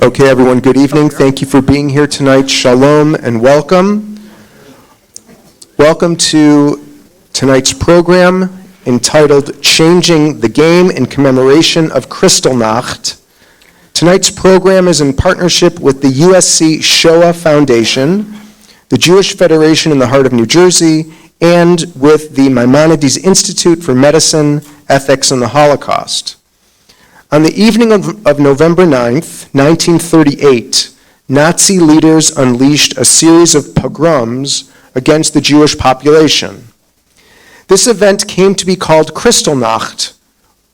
Okay, everyone, good evening. Thank you for being here tonight. Shalom and welcome. Welcome to tonight's program entitled Changing the Game in commemoration of Kristallnacht. Tonight's program is in partnership with the USC Shoah Foundation, the Jewish Federation in the heart of New Jersey, and with the Maimonides Institute for Medicine, Ethics, and the Holocaust. On the evening of November 9th, 1938, Nazi leaders unleashed a series of pogroms against the Jewish population. This event came to be called Kristallnacht,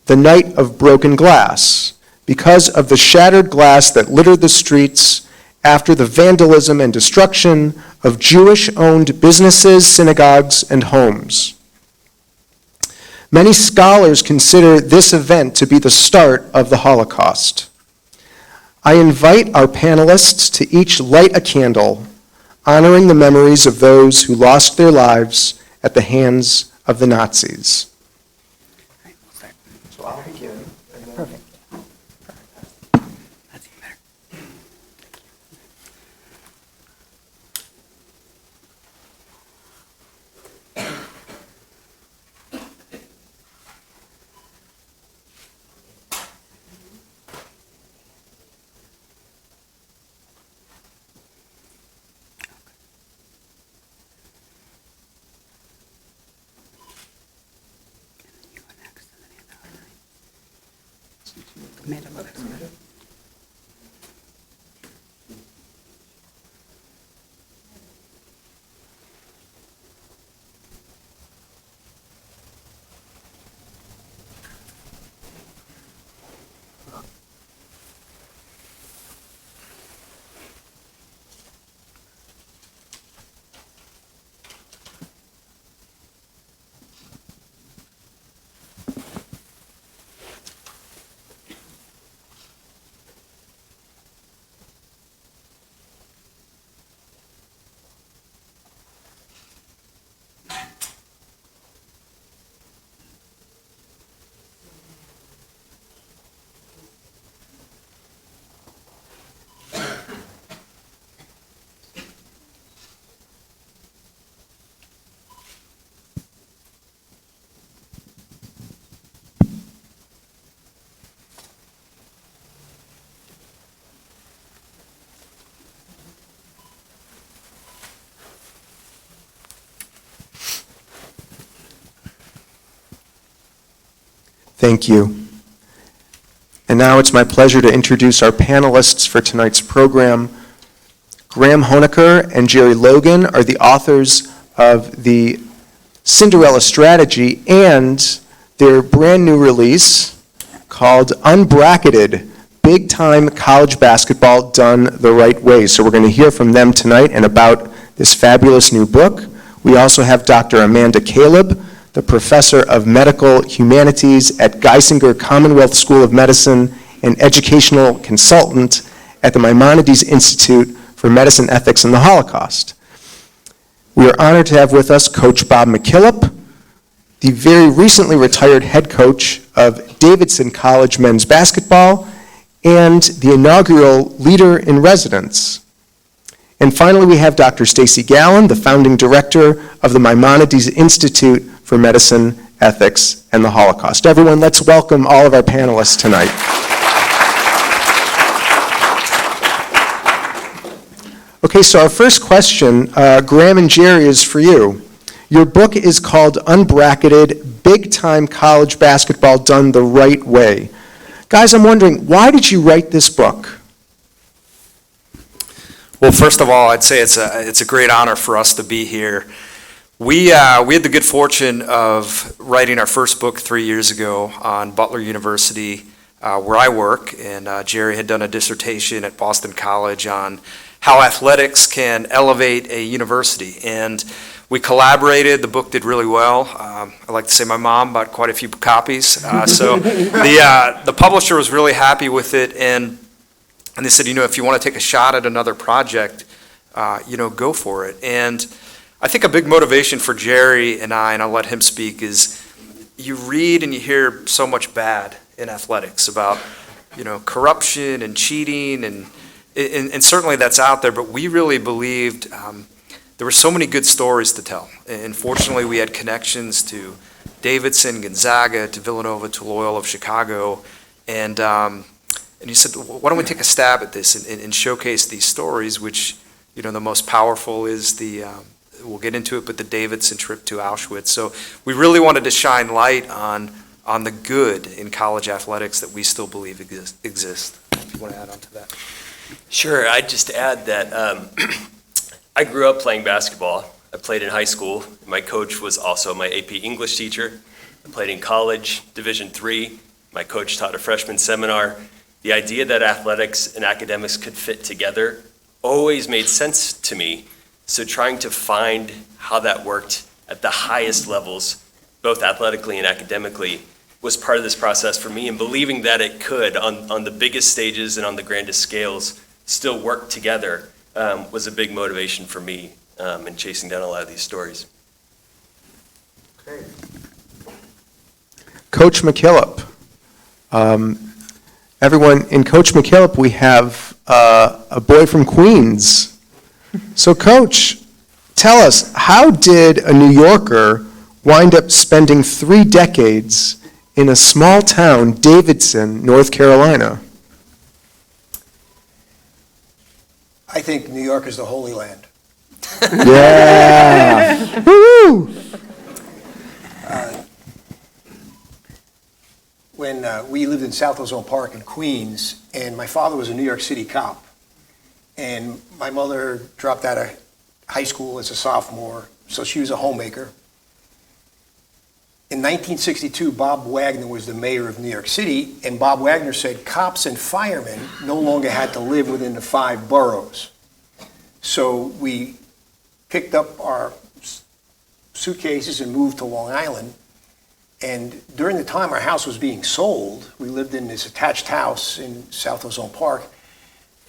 the night of broken glass, because of the shattered glass that littered the streets after the vandalism and destruction of Jewish-owned businesses, synagogues, and homes. Many scholars consider this event to be the start of the Holocaust. I invite our panelists to each light a candle, honoring the memories of those who lost their lives at the hands of the Nazis. So I'll begin. Perfect. That's even better. Thank you. And now it's my pleasure to introduce our panelists for tonight's program. Graham Honaker and Jerry Logan are the authors of the Cinderella Strategy and their brand new release called Unbracketed, Big Time College Basketball Done the Right Way. So we're going to hear from them tonight and about this fabulous new book. We also have Dr. Amanda Caleb, the professor of medical humanities at Geisinger Commonwealth School of Medicine and educational consultant at the Maimonides Institute for Medicine, Ethics, and the Holocaust. We are honored to have with us Coach Bob McKillop, the very recently retired head coach of Davidson College men's basketball and the inaugural leader in residence. And finally, we have Dr. Stacy Gallin, the founding director of the Maimonides Institute for Medicine, Ethics, and the Holocaust. Everyone, let's welcome all of our panelists tonight. Okay, so our first question, Graham and Jerry, is for you. Your book is called Unbracketed, Big Time College Basketball Done the Right Way. Guys, I'm wondering, why did you write this book? Well, first of all, I'd say it's a great honor for us to be here. We had the good fortune of writing our first book 3 years ago on Butler University, where I work, and Jerry had done a dissertation at Boston College on how athletics can elevate a university. And we collaborated. The book did really well. I like to say my mom bought quite a few copies. So the publisher was really happy with it, and they said, if you want to take a shot at another project, go for it. And I think a big motivation for Jerry and I'll let him speak, is you read and you hear so much bad, in athletics about, corruption and cheating, and certainly that's out there, but we really believed there were so many good stories to tell. And fortunately, we had connections to Davidson, Gonzaga, to Villanova, to Loyola of Chicago, and he said, why don't we take a stab at this and showcase these stories, which, the most powerful is we'll get into it, but the Davidson trip to Auschwitz. So we really wanted to shine light on the good in college athletics that we still believe exist. If you want to add on to that. Sure, I'd just add that I grew up playing basketball. I played in high school. My coach was also my AP English teacher. I played in college, Division III. My coach taught a freshman seminar. The idea that athletics and academics could fit together always made sense to me. So trying to find how that worked at the highest levels, both athletically and academically, was part of this process for me, and believing that it could, on the biggest stages and on the grandest scales, still work together was a big motivation for me in chasing down a lot of these stories. Coach McKillop. Everyone, in Coach McKillop, we have a boy from Queens. So, Coach, tell us, how did a New Yorker wind up spending 3 decades in a small town, Davidson, North Carolina? I think New York is the Holy Land. Yeah. Woo! When we lived in South Ozone Park in Queens, and my father was a New York City cop, and my mother dropped out of high school as a sophomore, so she was a homemaker. In 1962, Bob Wagner was the mayor of New York City, and Bob Wagner said cops and firemen no longer had to live within the 5 boroughs. So we picked up our suitcases and moved to Long Island. And during the time our house was being sold, we lived in this attached house in South Ozone Park.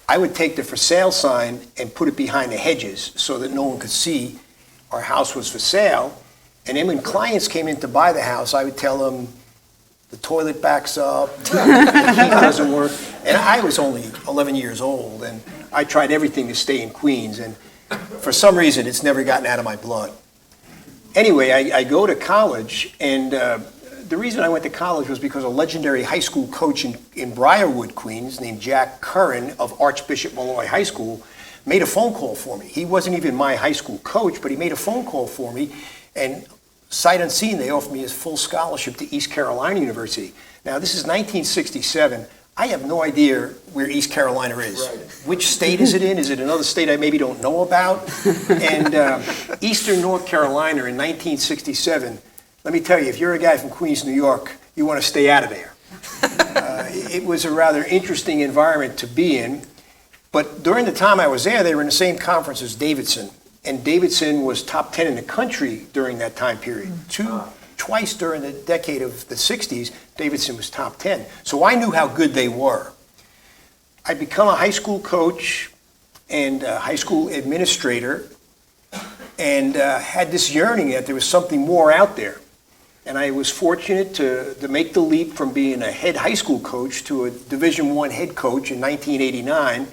I would take the for sale sign and put it behind the hedges so that no one could see our house was for sale. And then when clients came in to buy the house, I would tell them the toilet backs up, the heat doesn't work. And I was only 11 years old, and I tried everything to stay in Queens. And for some reason, it's never gotten out of my blood. Anyway, I go to college, and the reason I went to college was because a legendary high school coach in Briarwood, Queens, named Jack Curran of Archbishop Malloy High School, made a phone call for me. He wasn't even my high school coach, but he made a phone call for me, and sight unseen, they offered me a full scholarship to East Carolina University. Now, this is 1967. I have no idea where East Carolina is. Right. Which state is it in? Is it another state I maybe don't know about? And Eastern North Carolina in 1967, let me tell you, if you're a guy from Queens, New York, you want to stay out of there. It was a rather interesting environment to be in. But during the time I was there, they were in the same conference as Davidson. And Davidson was top 10 in the country during that time period. Twice during the decade of the 60s, Davidson was top 10. So I knew how good they were. I'd become a high school coach and a high school administrator, and had this yearning that there was something more out there. And I was fortunate to make the leap from being a head high school coach to a Division I head coach in 1989.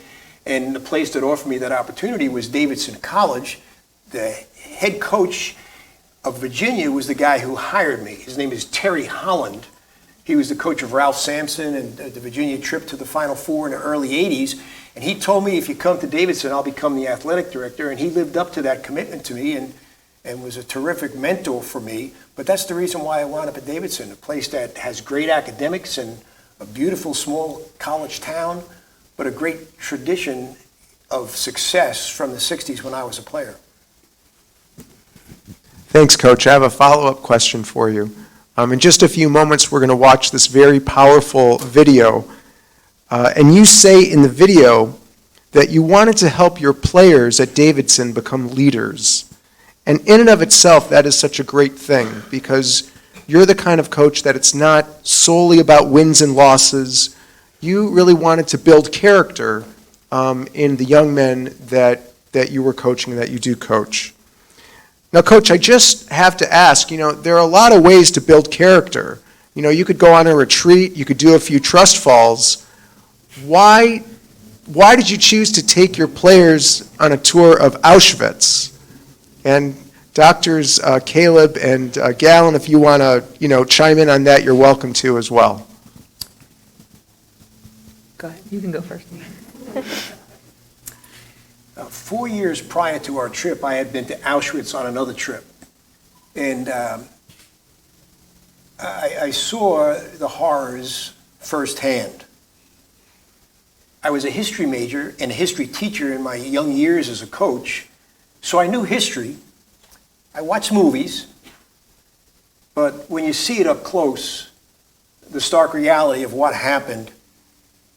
And the place that offered me that opportunity was Davidson College. The head coach of Virginia was the guy who hired me. His name is Terry Holland. He was the coach of Ralph Sampson and the Virginia trip to the Final Four in the early 80s. And he told me, if you come to Davidson, I'll become the athletic director. And he lived up to that commitment to me and was a terrific mentor for me. But that's the reason why I wound up at Davidson, a place that has great academics and a beautiful small college town, but a great tradition of success from the 60s when I was a player. Thanks, Coach. I have a follow-up question for you. In just a few moments, we're going to watch this very powerful video. And you say in the video that you wanted to help your players at Davidson become leaders. And in and of itself, that is such a great thing, because you're the kind of coach that it's not solely about wins and losses. You really wanted to build character in the young men that you were coaching and that you do coach. Now, Coach, I just have to ask, there are a lot of ways to build character. You could go on a retreat, you could do a few trust falls. Why did you choose to take your players on a tour of Auschwitz? And Doctors Caleb and Gallin, if you want to, chime in on that, you're welcome to as well. Go ahead, you can go first. 4 years prior to our trip, I had been to Auschwitz on another trip. And I saw the horrors firsthand. I was a history major and a history teacher in my young years as a coach, so I knew history. I watched movies, but when you see it up close, the stark reality of what happened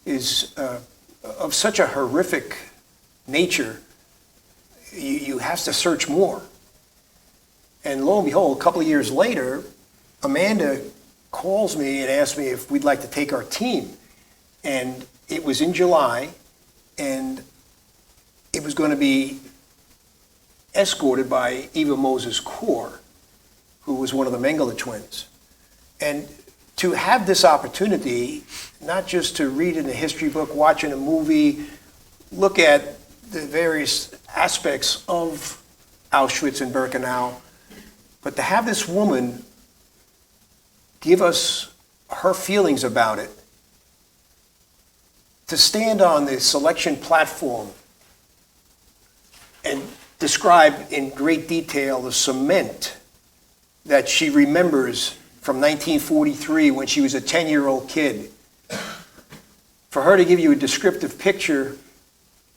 is of such a horrific nature, you have to search more. And lo and behold, a couple of years later, Amanda calls me and asks me if we'd like to take our team. And it was in July, and it was going to be escorted by Eva Moses Core, who was one of the Mengele twins. And to have this opportunity, not just to read in a history book, watch in a movie, look at the various aspects of Auschwitz and Birkenau, but to have this woman give us her feelings about it, to stand on the selection platform and describe in great detail the cement that she remembers from 1943 when she was a 10-year-old kid. For her to give you a descriptive picture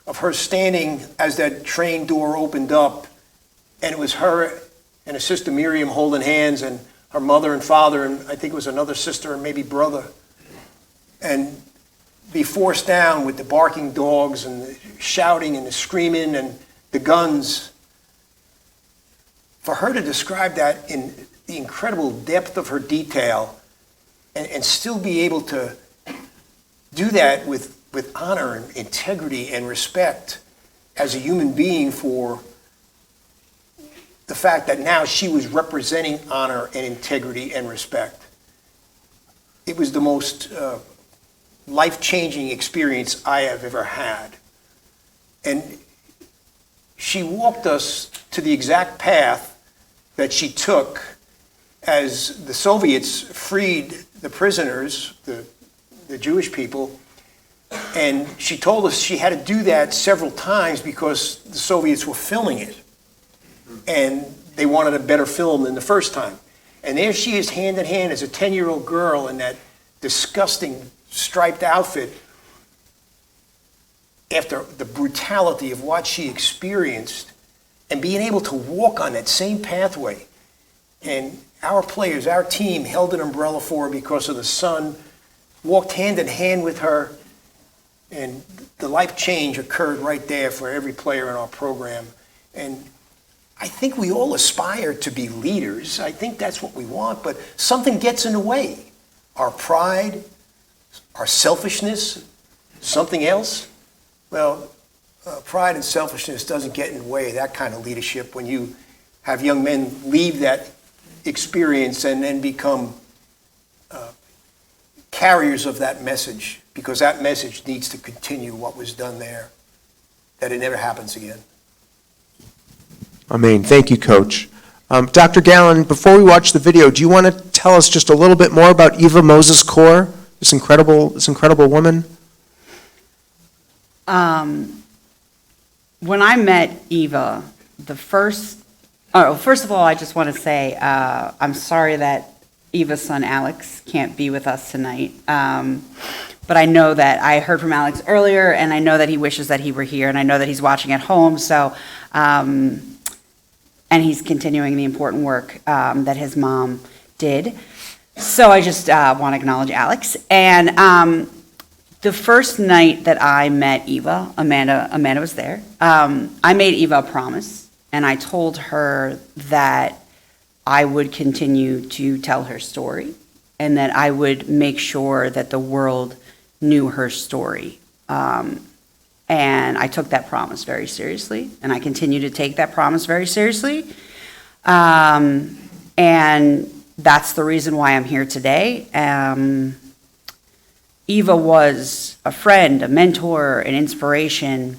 of her standing as that train door opened up, and it was her and her sister Miriam holding hands, and her mother and father, and I think it was another sister and maybe brother, and be forced down with the barking dogs and the shouting and the screaming and the guns. For her to describe that in the incredible depth of her detail and still be able to do that with honor and integrity and respect as a human being, for the fact that now she was representing honor and integrity and respect. It was the most life-changing experience I have ever had. And she walked us to the exact path that she took as the Soviets freed the prisoners, the Jewish people, and she told us she had to do that several times because the Soviets were filming it, and they wanted a better film than the first time. And there she is, hand in hand, as a 10-year-old girl in that disgusting striped outfit, after the brutality of what she experienced, and being able to walk on that same pathway. And our players, our team, held an umbrella for her because of the sun, walked hand in hand with her, and the life change occurred right there for every player in our program. And I think we all aspire to be leaders. I think that's what we want, but something gets in the way. Our pride, our selfishness, something else. Well, pride and selfishness doesn't get in the way of that kind of leadership when you have young men leave that experience and then become carriers of that message, because that message needs to continue what was done there, that it never happens again. Amen. Thank you, Coach. Dr. Gallin, before we watch the video, do you want to tell us just a little bit more about Eva Moses Core, this incredible woman? When I met Eva, first of all, I just want to say I'm sorry that Eva's son Alex can't be with us tonight. But I know that I heard from Alex earlier, and I know that he wishes that he were here, and I know that he's watching at home. So, and he's continuing the important work that his mom did. So I just want to acknowledge Alex. And the first night that I met Eva, Amanda was there. I made Eva a promise, and I told her that I would continue to tell her story, and that I would make sure that the world knew her story. And I took that promise very seriously, and I continue to take that promise very seriously. And that's the reason why I'm here today. Eva was a friend, a mentor, an inspiration.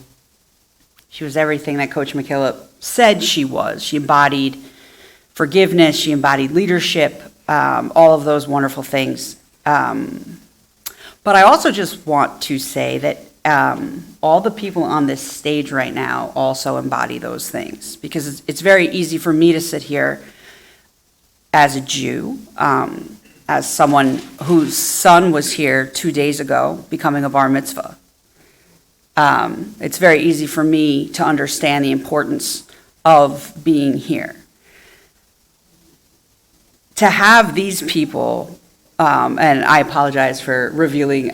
She was everything that Coach McKillop said she was. She embodied forgiveness, she embodied leadership, all of those wonderful things. But I also just want to say that all the people on this stage right now also embody those things, because it's very easy for me to sit here as a Jew, as someone whose son was here 2 days ago becoming a bar mitzvah. It's very easy for me to understand the importance of being here. To have these people, and I apologize for revealing,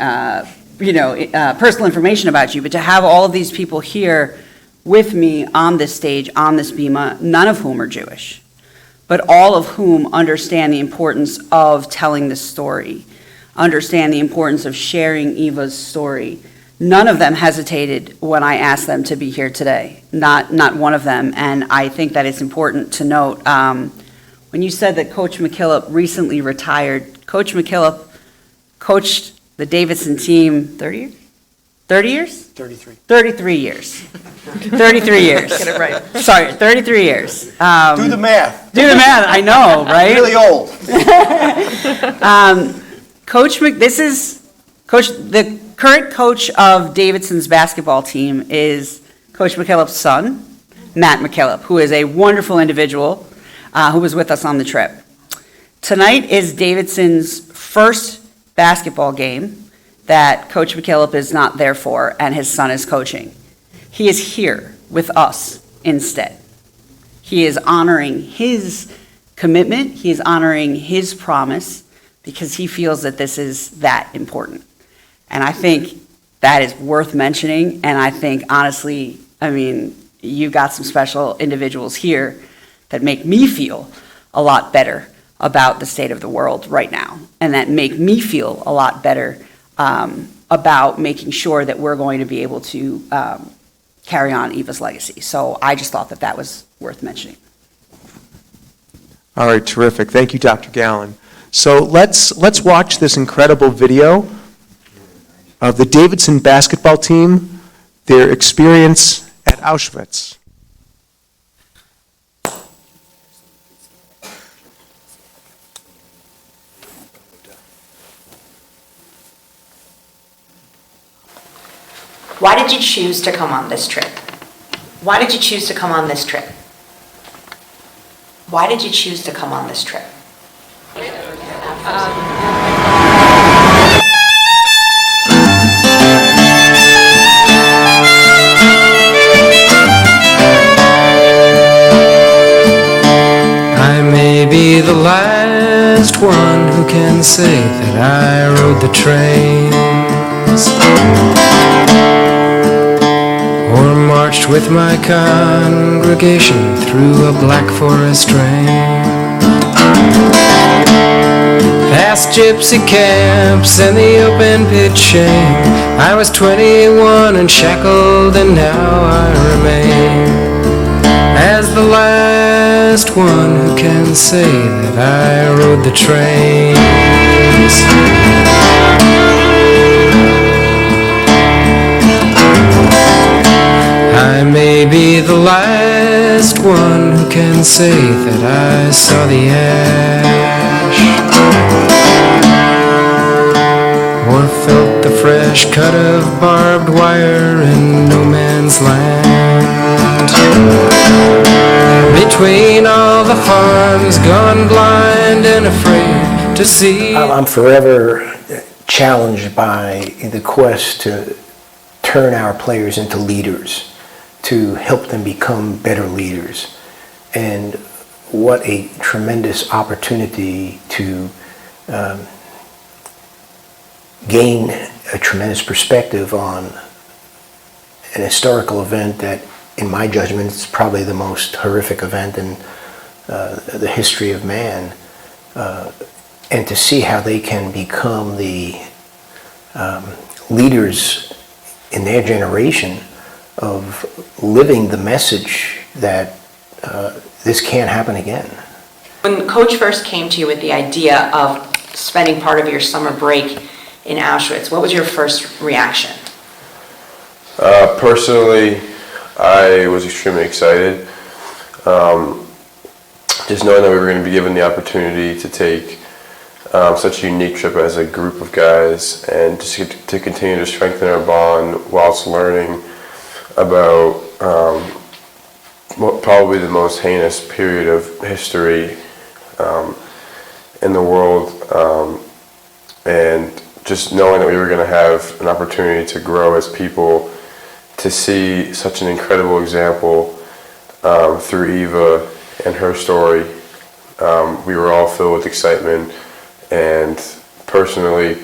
personal information about you, but to have all of these people here with me on this stage, on this bima, none of whom are Jewish, but all of whom understand the importance of telling the story, understand the importance of sharing Eva's story. None of them hesitated when I asked them to be here today, not one of them, and I think that it's important to note, when you said that Coach McKillop recently retired, Coach McKillop coached the Davidson team 30 years? 30 years? 33. 33 years. 33 years. Get it right. Sorry, 33 years. Do the math. Do the math, I know, right? Really old. The current coach of Davidson's basketball team is Coach McKillop's son, Matt McKillop, who is a wonderful individual who was with us on the trip. Tonight is Davidson's first basketball game that Coach McKillop is not there for and his son is coaching. He is here with us instead. He is honoring his commitment, he is honoring his promise, because he feels that this is that important. And I think that is worth mentioning, and I think, honestly, you've got some special individuals here that make me feel a lot better about the state of the world right now, and that make me feel a lot better about making sure that we're going to be able to carry on Eva's legacy. So I just thought that that was worth mentioning. All right, terrific. Thank you, Dr. Gallin. So let's watch this incredible video of the Davidson basketball team, their experience at Auschwitz. Why did you choose to come on this trip? Why did you choose to come on this trip? Why did you choose to come on this trip? I may be the last one who can say that I rode the trains or marched with my congregation through a black forest rain, past gypsy camps and the open pit shame. I was 21 and shackled, and now I remain as the last one who can say that I rode the trains. I may be the last one who can say that I saw the ash or felt the fresh cut of barbed wire in no man's land, between all the farms gone blind and afraid to see. I'm forever challenged by the quest to turn our players into leaders, to help them become better leaders. And what a tremendous opportunity to gain a tremendous perspective on an historical event that, in my judgment, is probably the most horrific event in the history of man, and to see how they can become the leaders in their generation of living the message that this can't happen again. When Coach first came to you with the idea of spending part of your summer break in Auschwitz, what was your first reaction? Personally, I was extremely excited. Just knowing that we were going to be given the opportunity to take such a unique trip as a group of guys and just to continue to strengthen our bond whilst learning about probably the most heinous period of history in the world, and just knowing that we were going to have an opportunity to grow as people, to see such an incredible example through Eva and her story. We were all filled with excitement, and personally,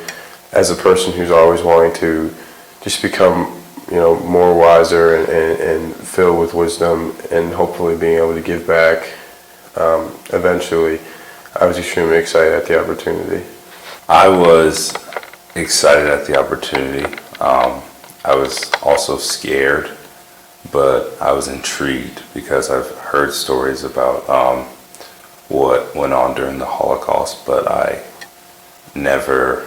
as a person who's always wanting to just become, more wiser and filled with wisdom, and hopefully being able to give back eventually, I was extremely excited at the opportunity. I was excited at the opportunity. I was also scared, but I was intrigued because I've heard stories about what went on during the Holocaust, but I never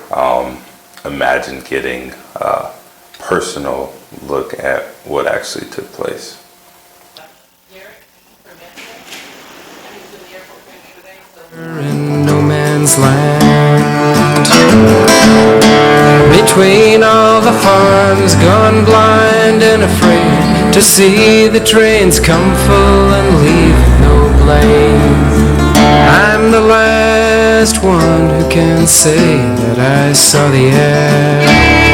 imagined getting a personal look at what actually took place. In no man's land, between all the farms, gone blind and afraid to see the trains come full and leave no blame. I'm the last one who can say that I saw the end.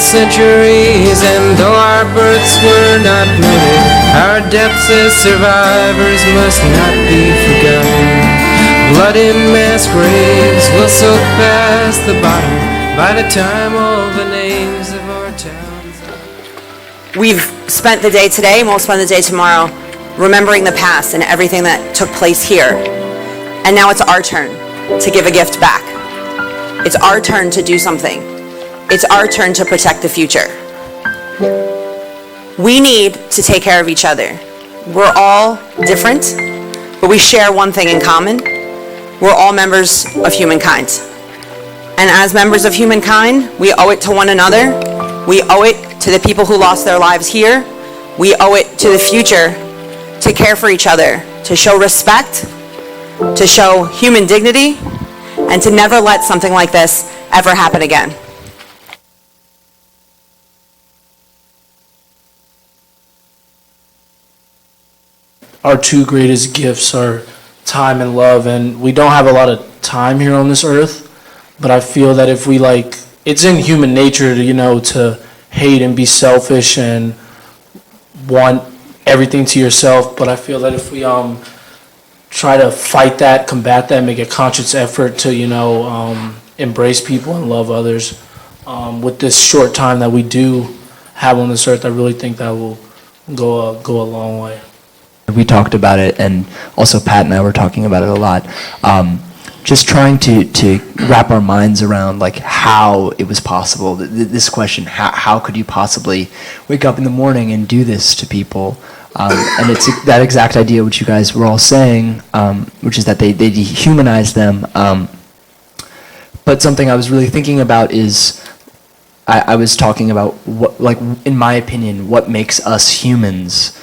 Centuries, and though our births were not noted, our deaths as survivors must not be forgotten. Blood in mass graves will soak past the bottom by the time all the names of our towns. We've spent the day today, and we'll spend the day tomorrow remembering the past and everything that took place here. And now it's our turn to give a gift back. It's our turn to do something. It's our turn to protect the future. We need to take care of each other. We're all different, but we share one thing in common. We're all members of humankind. And as members of humankind, we owe it to one another. We owe it to the people who lost their lives here. We owe it to the future to care for each other, to show respect, to show human dignity, and to never let something like this ever happen again. Our two greatest gifts are time and love, and we don't have a lot of time here on this earth, but I feel that if we it's in human nature to, to hate and be selfish and want everything to yourself, but I feel that if we try to fight that, combat that, make a conscious effort to, embrace people and love others, with this short time that we do have on this earth, I really think that will go a long way. We talked about it, and also Pat and I were talking about it a lot. Just trying to wrap our minds around how it was possible. This question: how could you possibly wake up in the morning and do this to people? And it's that exact idea which you guys were all saying, which is that they dehumanize them. But something I was really thinking about is I was talking about what, in my opinion, what makes us humans.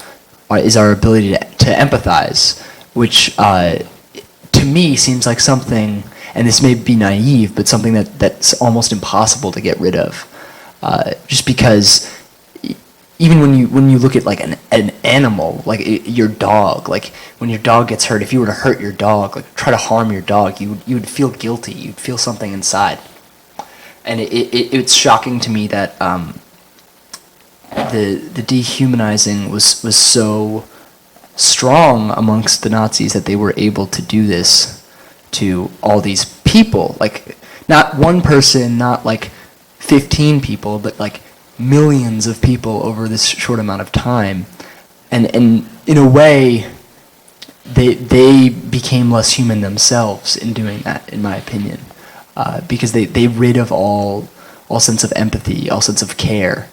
Is our ability to empathize, which to me seems like something, and this may be naive, but something that's almost impossible to get rid of. Just because even when you look at an animal, your dog, when your dog gets hurt, if you were to hurt your dog, try to harm your dog, you would feel guilty, you'd feel something inside. And it's shocking to me that the dehumanizing was so strong amongst the Nazis that they were able to do this to all these people. Not one person, not 15 people, but millions of people over this short amount of time. And in a way, they became less human themselves in doing that, in my opinion, because they rid of all sense of empathy, all sense of care.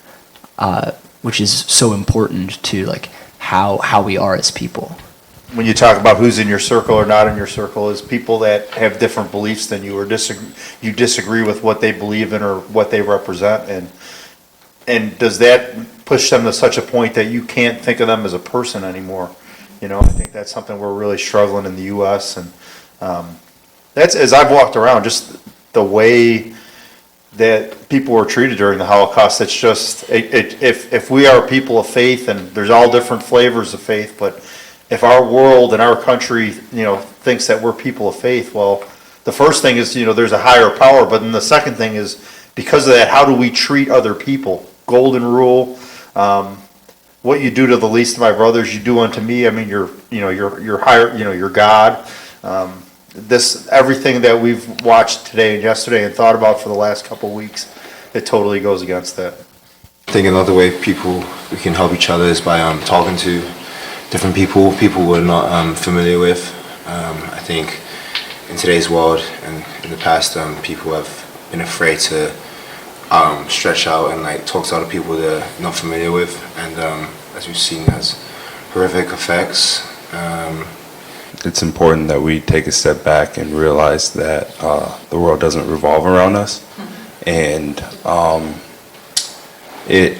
which is so important to like how we are as people. When you talk about who's in your circle or not in your circle, is people that have different beliefs than you, or you disagree with what they believe in or what they represent, and does that push them to such a point that you can't think of them as a person anymore? You know, I think that's something we're really struggling in the U.S. and that's, as I've walked around, just the way that people were treated during the Holocaust. It's just, if we are people of faith, and there's all different flavors of faith, but if our world and our country, thinks that we're people of faith, well, the first thing is, there's a higher power, but then the second thing is, because of that, how do we treat other people? Golden rule, what you do to the least of my brothers, you do unto me. I mean, you're higher, you're God. Everything that we've watched today and yesterday and thought about for the last couple of weeks, it totally goes against that. I think another way we can help each other is by talking to different people we're not familiar with. I think in today's world and in the past, people have been afraid to stretch out and like talk to other people they're not familiar with, and as we've seen, has horrific effects. It's important that we take a step back and realize that the world doesn't revolve around us, and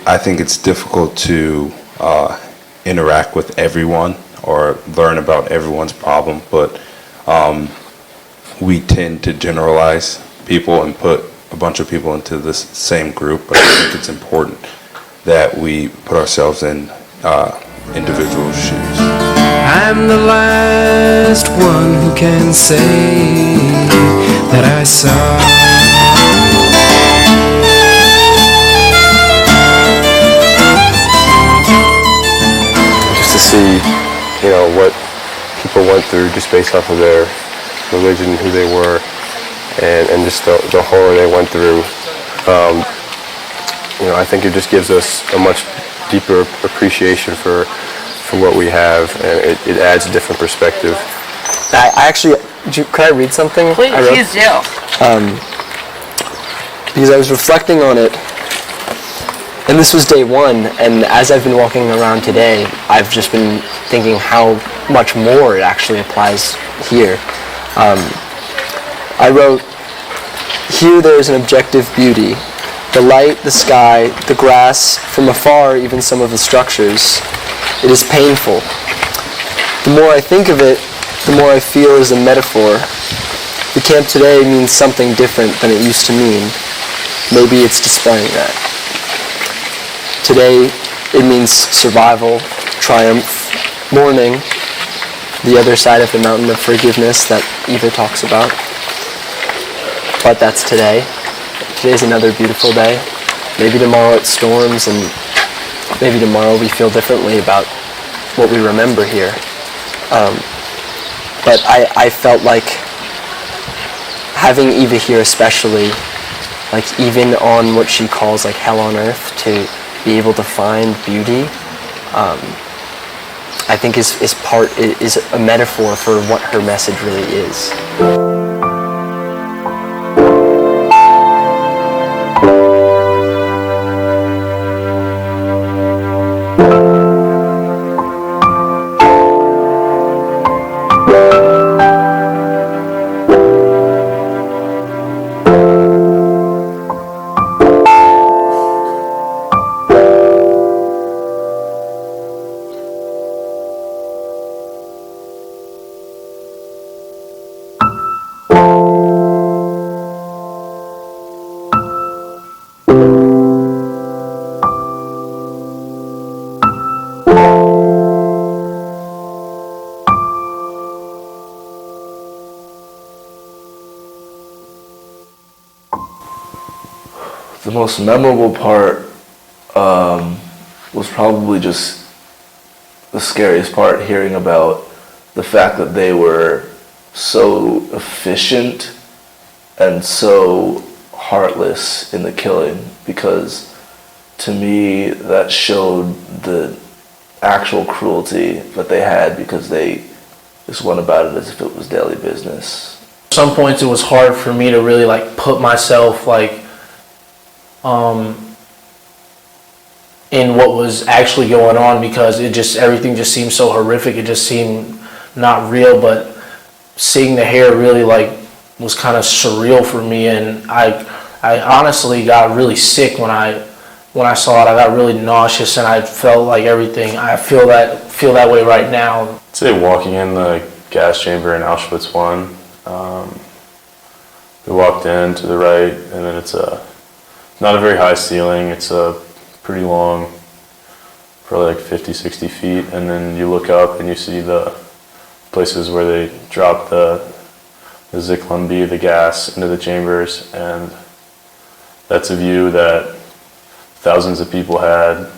I think it's difficult to interact with everyone or learn about everyone's problem, but we tend to generalize people and put a bunch of people into this same group. But I think it's important that we put ourselves in individual shoes. I'm the last one who can say that I saw. Just to see, what people went through just based off of their religion, who they were, and just the horror they went through. I think it just gives us a much deeper appreciation for what we have, and it adds a different perspective. I actually, could I read something? Please do. Because I was reflecting on it, and this was day one, and as I've been walking around today, I've just been thinking how much more it actually applies here. I wrote, "Here there is an objective beauty. The light, the sky, the grass, from afar even some of the structures. It is painful. The more I think of it, the more I feel it is a metaphor. The camp today means something different than it used to mean. Maybe it's displaying that. Today, it means survival, triumph, mourning, the other side of the mountain of forgiveness that Eva talks about. But that's today. Today's another beautiful day. Maybe tomorrow it storms, and maybe tomorrow we feel differently about what we remember here. But I felt like having Eva here especially, like even on what she calls like hell on earth, to be able to find beauty, I think is a metaphor for what her message really is. The most memorable part was probably just the scariest part, hearing about the fact that they were so efficient and so heartless in the killing, because to me that showed the actual cruelty that they had, because they just went about it as if it was daily business. At some points it was hard for me to really like put myself like in what was actually going on, because everything just seemed so horrific. It just seemed not real, but seeing the hair really was kind of surreal for me, and I honestly got really sick when I saw it. I got really nauseous, and I felt like everything. I feel that way right now. I'd say walking in the gas chamber in Auschwitz 1, we walked in to the right, and then it's not a very high ceiling. It's a pretty long, probably like 50, 60 feet, and then you look up and you see the places where they drop the Zyklon B, the gas, into the chambers, and that's a view that thousands of people had.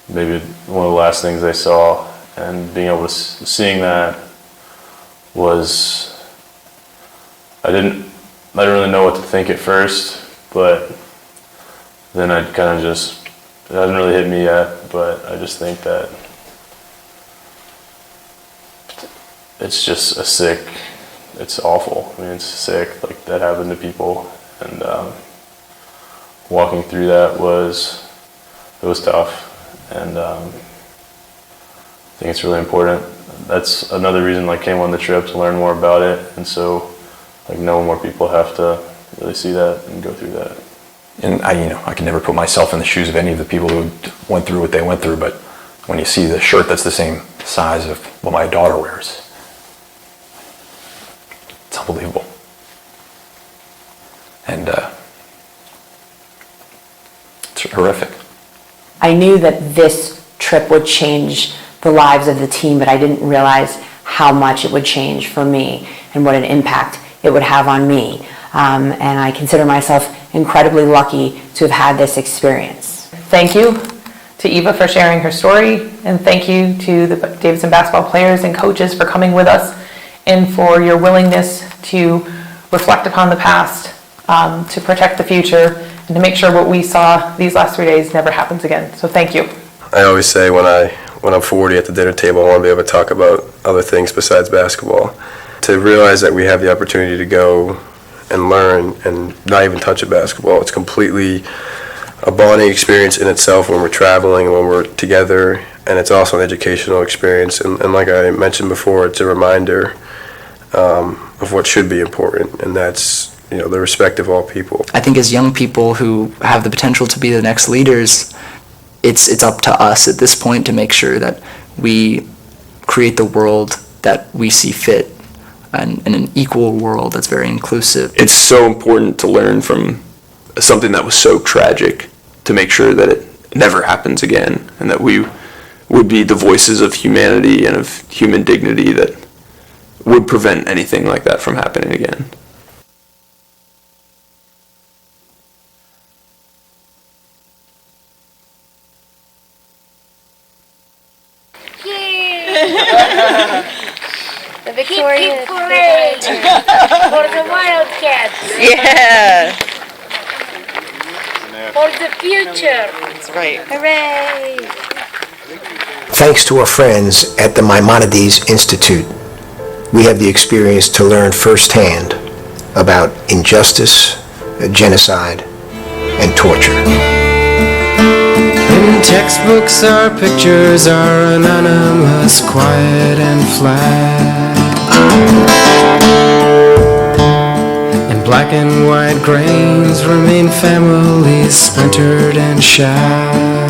Maybe one of the last things they saw, and being able to seeing that was, I didn't really know what to think at first, but then I kind of just, it hasn't really hit me yet, but I just think that it's just it's awful. I mean, it's sick, like that happened to people, and walking through that it was tough, and I think it's really important. That's another reason I came on the trip, to learn more about it, and so no more people have to really see that and go through that. And I can never put myself in the shoes of any of the people who went through what they went through, but when you see the shirt that's the same size of what my daughter wears, it's unbelievable. And it's horrific. I knew that this trip would change the lives of the team, but I didn't realize how much it would change for me and what an impact it would have on me. And I consider myself incredibly lucky to have had this experience. Thank you to Eva for sharing her story, and thank you to the Davidson basketball players and coaches for coming with us, and for your willingness to reflect upon the past, to protect the future, and to make sure what we saw these last 3 days never happens again. So thank you. I always say when I'm 40 at the dinner table, I want to be able to talk about other things besides basketball. To realize that we have the opportunity to go and learn and not even touch a basketball. It's completely a bonding experience in itself when we're traveling and when we're together, and it's also an educational experience. And like I mentioned before, it's a reminder of what should be important, and that's the respect of all people. I think as young people who have the potential to be the next leaders, it's up to us at this point to make sure that we create the world that we see fit, and an equal world that's very inclusive. It's so important to learn from something that was so tragic, to make sure that it never happens again, and that we would be the voices of humanity and of human dignity that would prevent anything like that from happening again. The Victorian parade for the Wildcats. Yeah. For the future. That's right. Hooray! Thanks to our friends at the Maimonides Institute, we have the experience to learn firsthand about injustice, genocide, and torture. In textbooks our pictures are anonymous, quiet and flat. And black and white grains remain families splintered and shattered.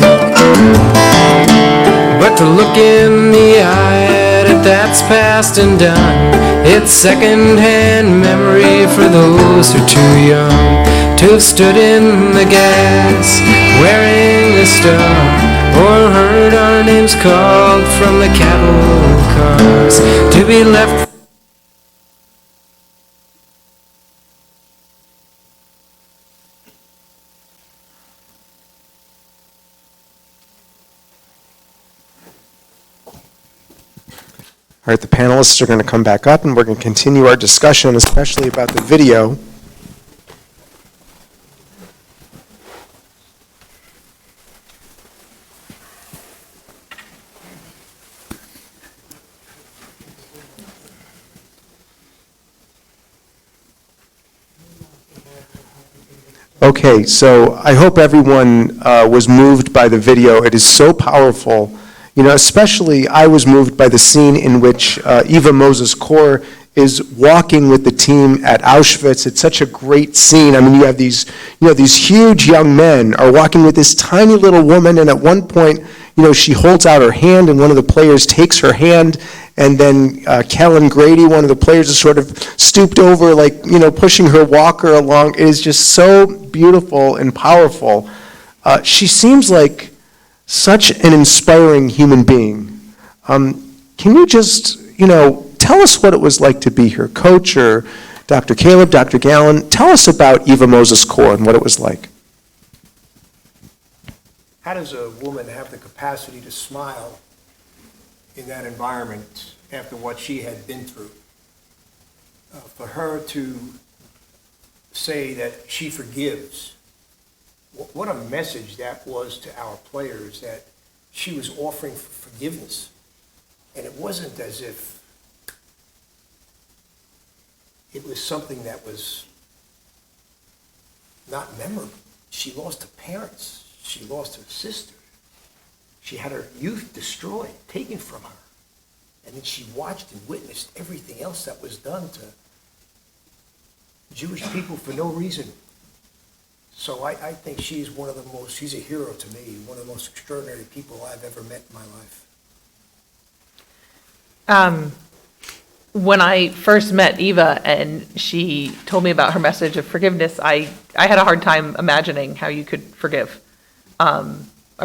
But to look in the eye at it, that's past and done. It's second-hand memory for those who are too young to have stood in the gas, wearing a star, or heard our names called from the cattle cars, to be left. All right, the panelists are going to come back up, and we're going to continue our discussion, especially about the video. Okay, so I hope everyone was moved by the video. It is so powerful. You know, especially I was moved by the scene in which Eva Moses-Kor is walking with the team at Auschwitz. It's such a great scene. I mean, you have these huge young men are walking with this tiny little woman, and at one point, you know, she holds out her hand, and one of the players takes her hand, and then Kellen Grady, one of the players, is sort of stooped over, like, you know, pushing her walker along. It is just so beautiful and powerful. She seems like such an inspiring human being. Can you just, you know, tell us what it was like to be her coach, or Dr. Caleb, Dr. Gallin? Tell us about Eva Moses-Kor and what it was like. How does a woman have the capacity to smile in that environment after what she had been through? For her to say that she forgives, what a message that was to our players, that she was offering forgiveness. And it wasn't as if it was something that was not memorable. She lost her parents. She lost her sister. She had her youth destroyed, taken from her. And then she watched and witnessed everything else that was done to Jewish people for no reason. So I think she's she's a hero to me, one of the most extraordinary people I've ever met in my life. When I first met Eva and she told me about her message of forgiveness, I had a hard time imagining how you could forgive. I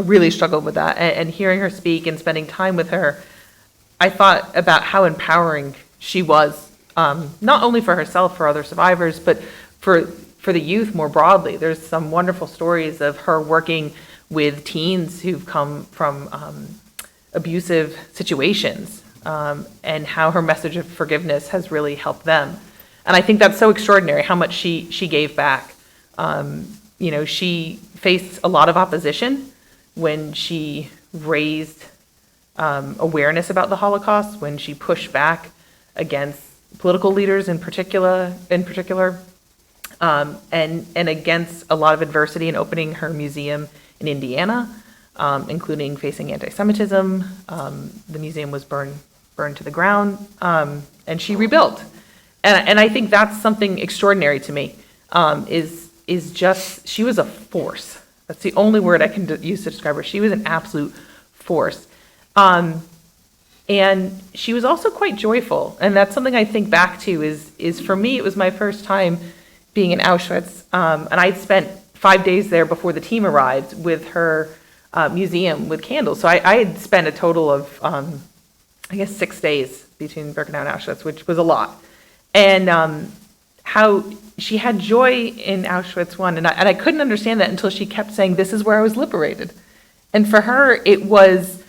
really struggled with that. And hearing her speak and spending time with her, I thought about how empowering she was, not only for herself, for other survivors, but for the youth more broadly. There's some wonderful stories of her working with teens who've come from abusive situations, and how her message of forgiveness has really helped them. And I think that's so extraordinary, how much she gave back. You know, she faced a lot of opposition when she raised awareness about the Holocaust, when she pushed back against political leaders in particular, and against a lot of adversity in opening her museum in Indiana, including facing anti-Semitism. The museum was burned to the ground, and she rebuilt. And I think that's something extraordinary to me, is just, she was a force. That's the only word I can use to describe her. She was an absolute force. And she was also quite joyful. And that's something I think back to is for me, it was my first time being in Auschwitz. And I'd spent 5 days there before the team arrived with her museum with candles. So I had spent a total of, I guess, 6 days between Birkenau and Auschwitz, which was a lot. And how she had joy in Auschwitz I, and I couldn't understand that until she kept saying, "This is where I was liberated." And for her, it was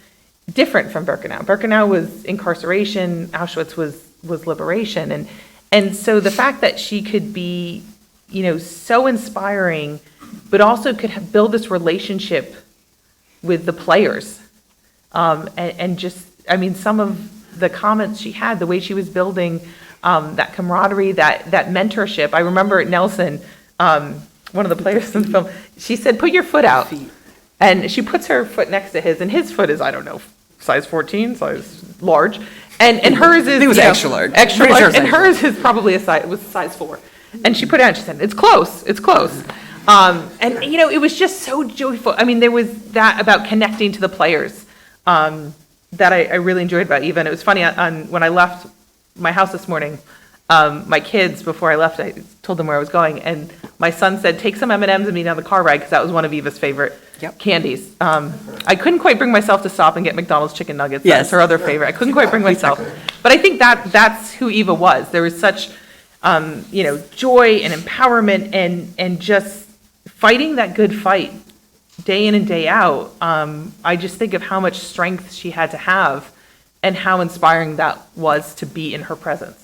different from Birkenau. Birkenau was incarceration, Auschwitz was liberation. And so the fact that she could be, you know, so inspiring, but also could build this relationship with the players, and just, I mean, some of the comments she had, the way she was building that camaraderie, that mentorship. I remember Nelson, one of the players in the film, she said, "Put your foot out." And she puts her foot next to his, and his foot is, I don't know, size 14, size large. And hers is, it was extra large. Extra large. And hers is probably was size 4. And she put it out and she said, "It's close, it's close." And, you know, it was just so joyful. I mean, there was that about connecting to the players that I really enjoyed about Eva. And it was funny, when I left my house this morning, my kids, before I left, I told them where I was going, and my son said, "Take some M&Ms and meet on the car ride," because that was one of Eva's favorite candies. I couldn't quite bring myself to stop and get McDonald's chicken nuggets. Yes. That's her other favorite. I couldn't quite bring myself. But I think that's who Eva was. There was such, you know, joy and empowerment and just fighting that good fight day in and day out. I just think of how much strength she had to have and how inspiring that was to be in her presence.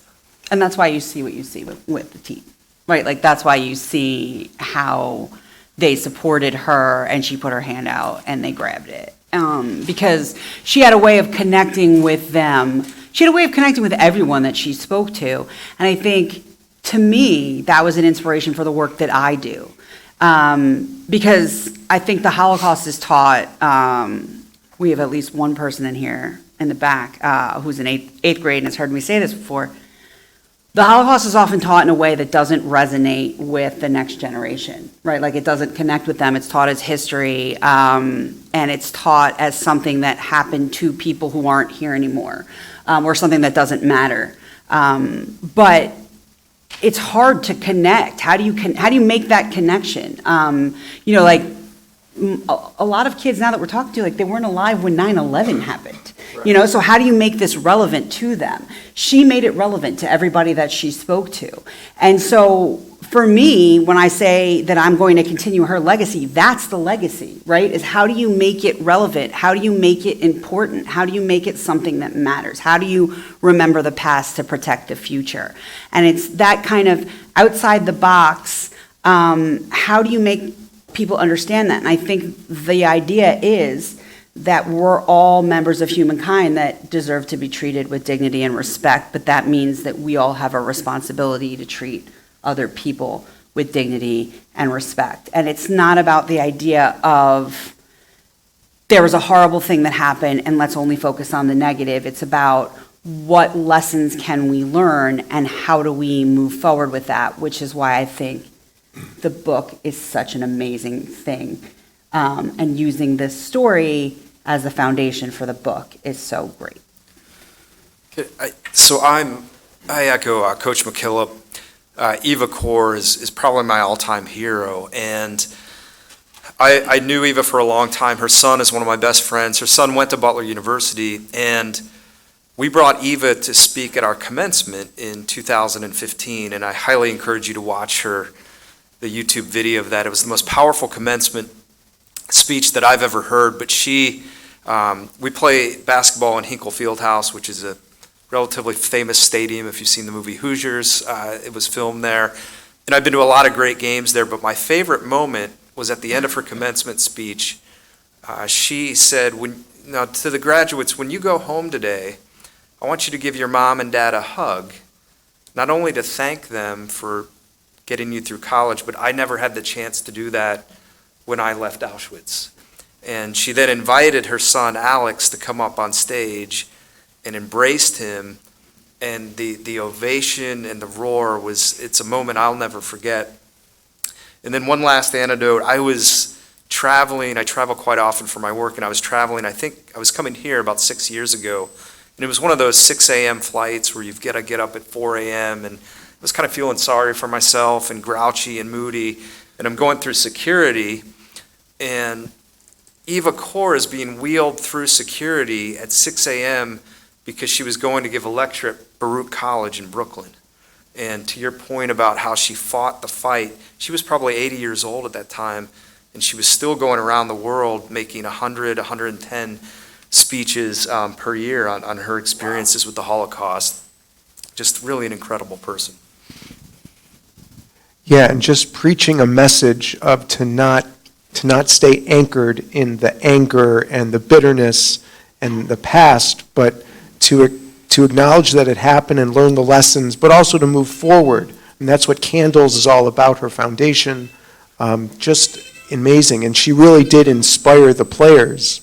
And that's why you see what you see with the team, right? Like, that's why you see how they supported her and she put her hand out and they grabbed it. Because she had a way of connecting with them. She had a way of connecting with everyone that she spoke to. And I think, to me, that was an inspiration for the work that I do. Because I think the Holocaust is taught, we have at least one person in here in the back who's in eighth grade and has heard me say this before. The Holocaust is often taught in a way that doesn't resonate with the next generation, right? Like it doesn't connect with them. It's taught as history, and it's taught as something that happened to people who aren't here anymore, or something that doesn't matter. But it's hard to connect. How do you make that connection? Like a lot of kids now that we're talking to, like they weren't alive when 9/11 happened. So how do you make this relevant to them? She made it relevant to everybody that she spoke to. And so for me, when I say that I'm going to continue her legacy, that's the legacy, right? Is how do you make it relevant? How do you make it important? How do you make it something that matters? How do you remember the past to protect the future? And it's that kind of outside the box, how do you make people understand that? And I think the idea is that we're all members of humankind that deserve to be treated with dignity and respect, but that means that we all have a responsibility to treat other people with dignity and respect. And it's not about the idea of there was a horrible thing that happened and let's only focus on the negative. It's about what lessons can we learn and how do we move forward with that, which is why I think the book is such an amazing thing. And using this story as the foundation for the book is so great. I echo Coach McKillop. Eva Kor is probably my all-time hero, and I knew Eva for a long time. Her son is one of my best friends. Her son went to Butler University, and we brought Eva to speak at our commencement in 2015, and I highly encourage you to watch the YouTube video of that. It was the most powerful commencement speech that I've ever heard, but we play basketball in Hinkle Fieldhouse, which is a relatively famous stadium. If you've seen the movie Hoosiers, it was filmed there. And I've been to a lot of great games there, but my favorite moment was at the end of her commencement speech. She said, to the graduates, when you go home today, I want you to give your mom and dad a hug, not only to thank them for getting you through college, but I never had the chance to do that when I left Auschwitz. And she then invited her son, Alex, to come up on stage and embraced him. And the ovation and the roar it's a moment I'll never forget. And then one last anecdote. I was traveling. I travel quite often for my work, and I was traveling. I think I was coming here about 6 years ago. And it was one of those 6 a.m. flights where you've got to get up at 4 a.m. And I was kind of feeling sorry for myself and grouchy and moody. And I'm going through security, and Eva Kor is being wheeled through security at 6 a.m. because she was going to give a lecture at Baruch College in Brooklyn. And to your point about how she fought the fight, she was probably 80 years old at that time, and she was still going around the world making 100, 110 speeches per year on her experiences with the Holocaust. Just really an incredible person. Yeah, and just preaching a message of to not stay anchored in the anger and the bitterness and the past, but to acknowledge that it happened and learn the lessons, but also to move forward. And that's what Candles is all about, her foundation. Just amazing. And she really did inspire the players.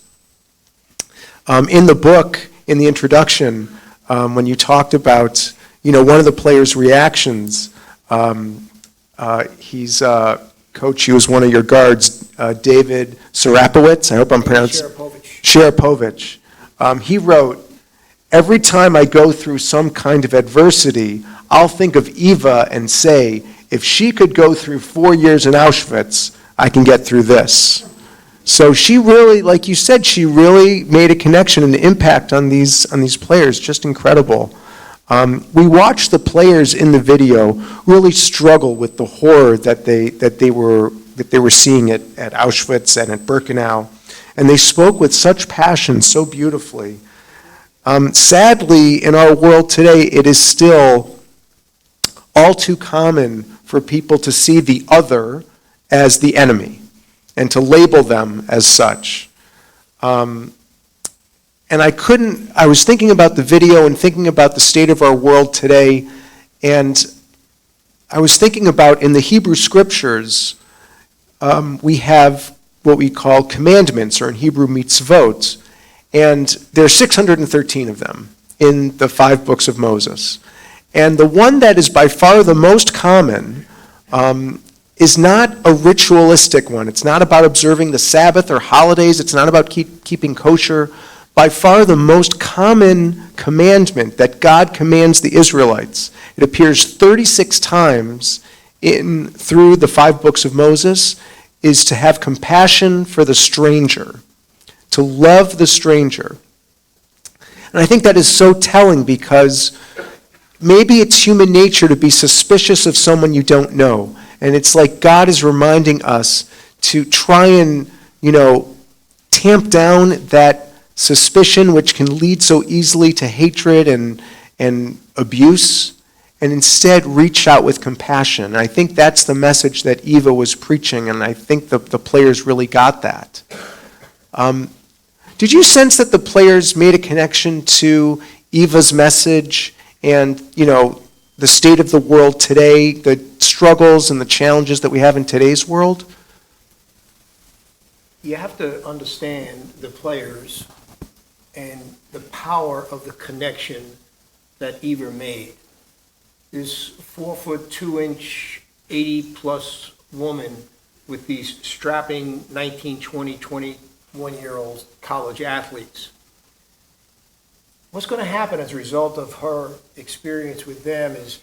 In the book, in the introduction, when you talked about, one of the players' reactions, Coach, he was one of your guards, David Serapowicz. I hope I'm pronouncing Sharapovich. He wrote, "Every time I go through some kind of adversity, I'll think of Eva and say, if she could go through 4 years in Auschwitz, I can get through this." So she really, like you said, she really made a connection and impact on these players. Just incredible. We watched the players in the video really struggle with the horror that they were seeing at Auschwitz and at Birkenau, and they spoke with such passion, so beautifully. Sadly, in our world today, it is still all too common for people to see the other as the enemy and to label them as such. And I was thinking about the video and thinking about the state of our world today, and I was thinking about in the Hebrew Scriptures, we have what we call commandments, or in Hebrew, mitzvot, and there are 613 of them in the 5 books of Moses. And the one that is by far the most common is not a ritualistic one. It's not about observing the Sabbath or holidays. It's not about keeping kosher. By far the most common commandment that God commands the Israelites, it appears 36 times through the 5 books of Moses, is to have compassion for the stranger, to love the stranger. And I think that is so telling, because maybe it's human nature to be suspicious of someone you don't know. And it's like God is reminding us to try and, tamp down that suspicion, which can lead so easily to hatred and abuse, and instead reach out with compassion. And I think that's the message that Eva was preaching, and I think the players really got that. Did you sense that the players made a connection to Eva's message and, the state of the world today, the struggles and the challenges that we have in today's world? You have to understand the players and the power of the connection that Eva made. This 4'2", 80-plus woman with these strapping 19, 20, 21-year-old college athletes. What's going to happen as a result of her experience with them is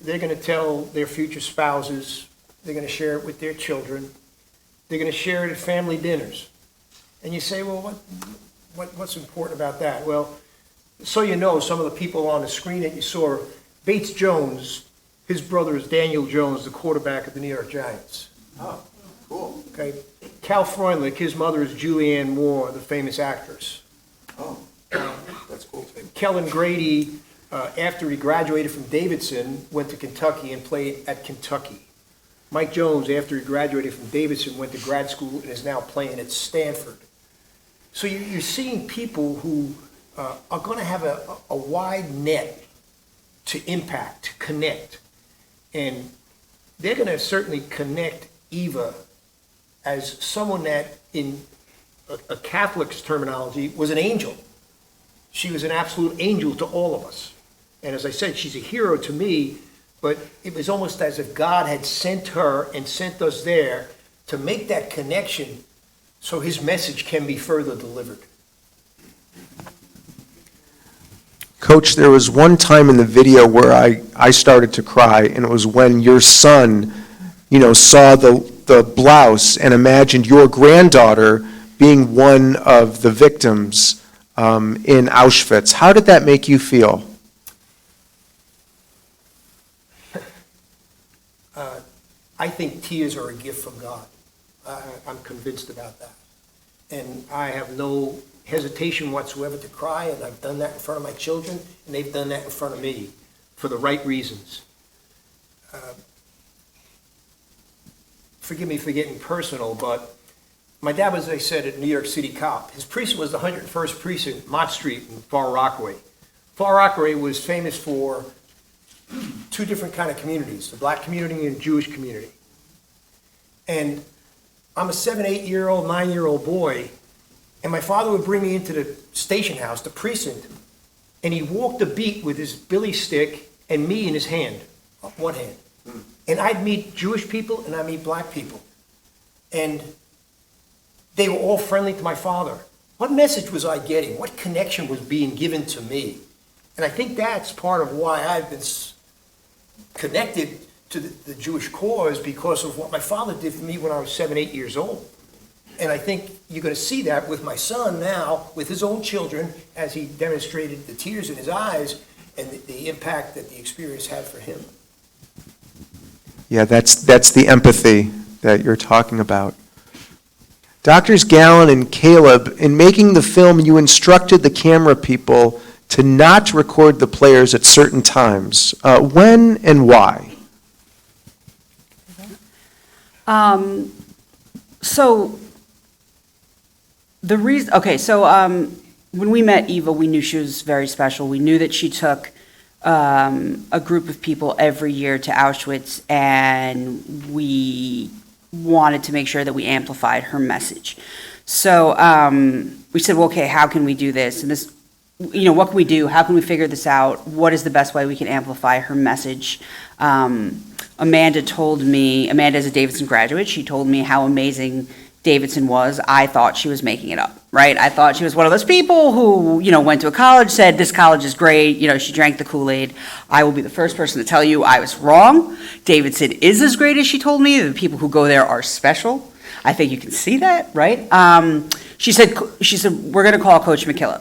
they're going to tell their future spouses, they're going to share it with their children, they're going to share it at family dinners. And you say, well, what's important about that? Well, so some of the people on the screen that you saw, Bates Jones, his brother is Daniel Jones, the quarterback of the New York Giants. Oh, cool. Okay. Cal Freundlich, his mother is Julianne Moore, the famous actress. Oh, that's cool. Kellen Grady, after he graduated from Davidson, went to Kentucky and played at Kentucky. Mike Jones, after he graduated from Davidson, went to grad school and is now playing at Stanford. So you're seeing people who are going to have a wide net to impact, to connect. And they're going to certainly connect Eva as someone that, in a Catholic's terminology, was an angel. She was an absolute angel to all of us. And as I said, she's a hero to me, but it was almost as if God had sent her and sent us there to make that connection so his message can be further delivered. Coach, there was one time in the video where I started to cry, and it was when your son, saw the blouse and imagined your granddaughter being one of the victims in Auschwitz. How did that make you feel? I think tears are a gift from God. I'm convinced about that. And I have no hesitation whatsoever to cry, and I've done that in front of my children, and they've done that in front of me for the right reasons. Forgive me for getting personal, but my dad was, as I said, a New York City cop. His precinct was the 101st Precinct, Mott Street in Far Rockaway. Far Rockaway was famous for 2 different kind of communities, the black community and the Jewish community. And I'm a 7, 8-year-old, 9-year-old boy, and my father would bring me into the station house, the precinct, and he walked the beat with his billy stick and me in his hand, one hand. And I'd meet Jewish people and I'd meet black people. And they were all friendly to my father. What message was I getting? What connection was being given to me? And I think that's part of why I've been connected to the Jewish cause, because of what my father did for me when I was 7, 8 years old. And I think you're going to see that with my son now, with his own children, as he demonstrated the tears in his eyes and the impact that the experience had for him. Yeah, that's the empathy that you're talking about. Doctors Gallin and Caleb, in making the film, you instructed the camera people to not record the players at certain times. When and why? So the reason, when we met Eva, we knew she was very special. We knew that she took a group of people every year to Auschwitz, and we wanted to make sure that we amplified her message. So we said, well, okay, how can we do this? And this, what can we do? How can we figure this out? What is the best way we can amplify her message? Amanda is a Davidson graduate. She told me how amazing Davidson was. I thought she was making it up, right? I thought she was one of those people who, went to a college, said this college is great. She drank the Kool-Aid. I will be the first person to tell you I was wrong. Davidson is as great as she told me. The people who go there are special. I think you can see that, right? She said, we're going to call Coach McKillop.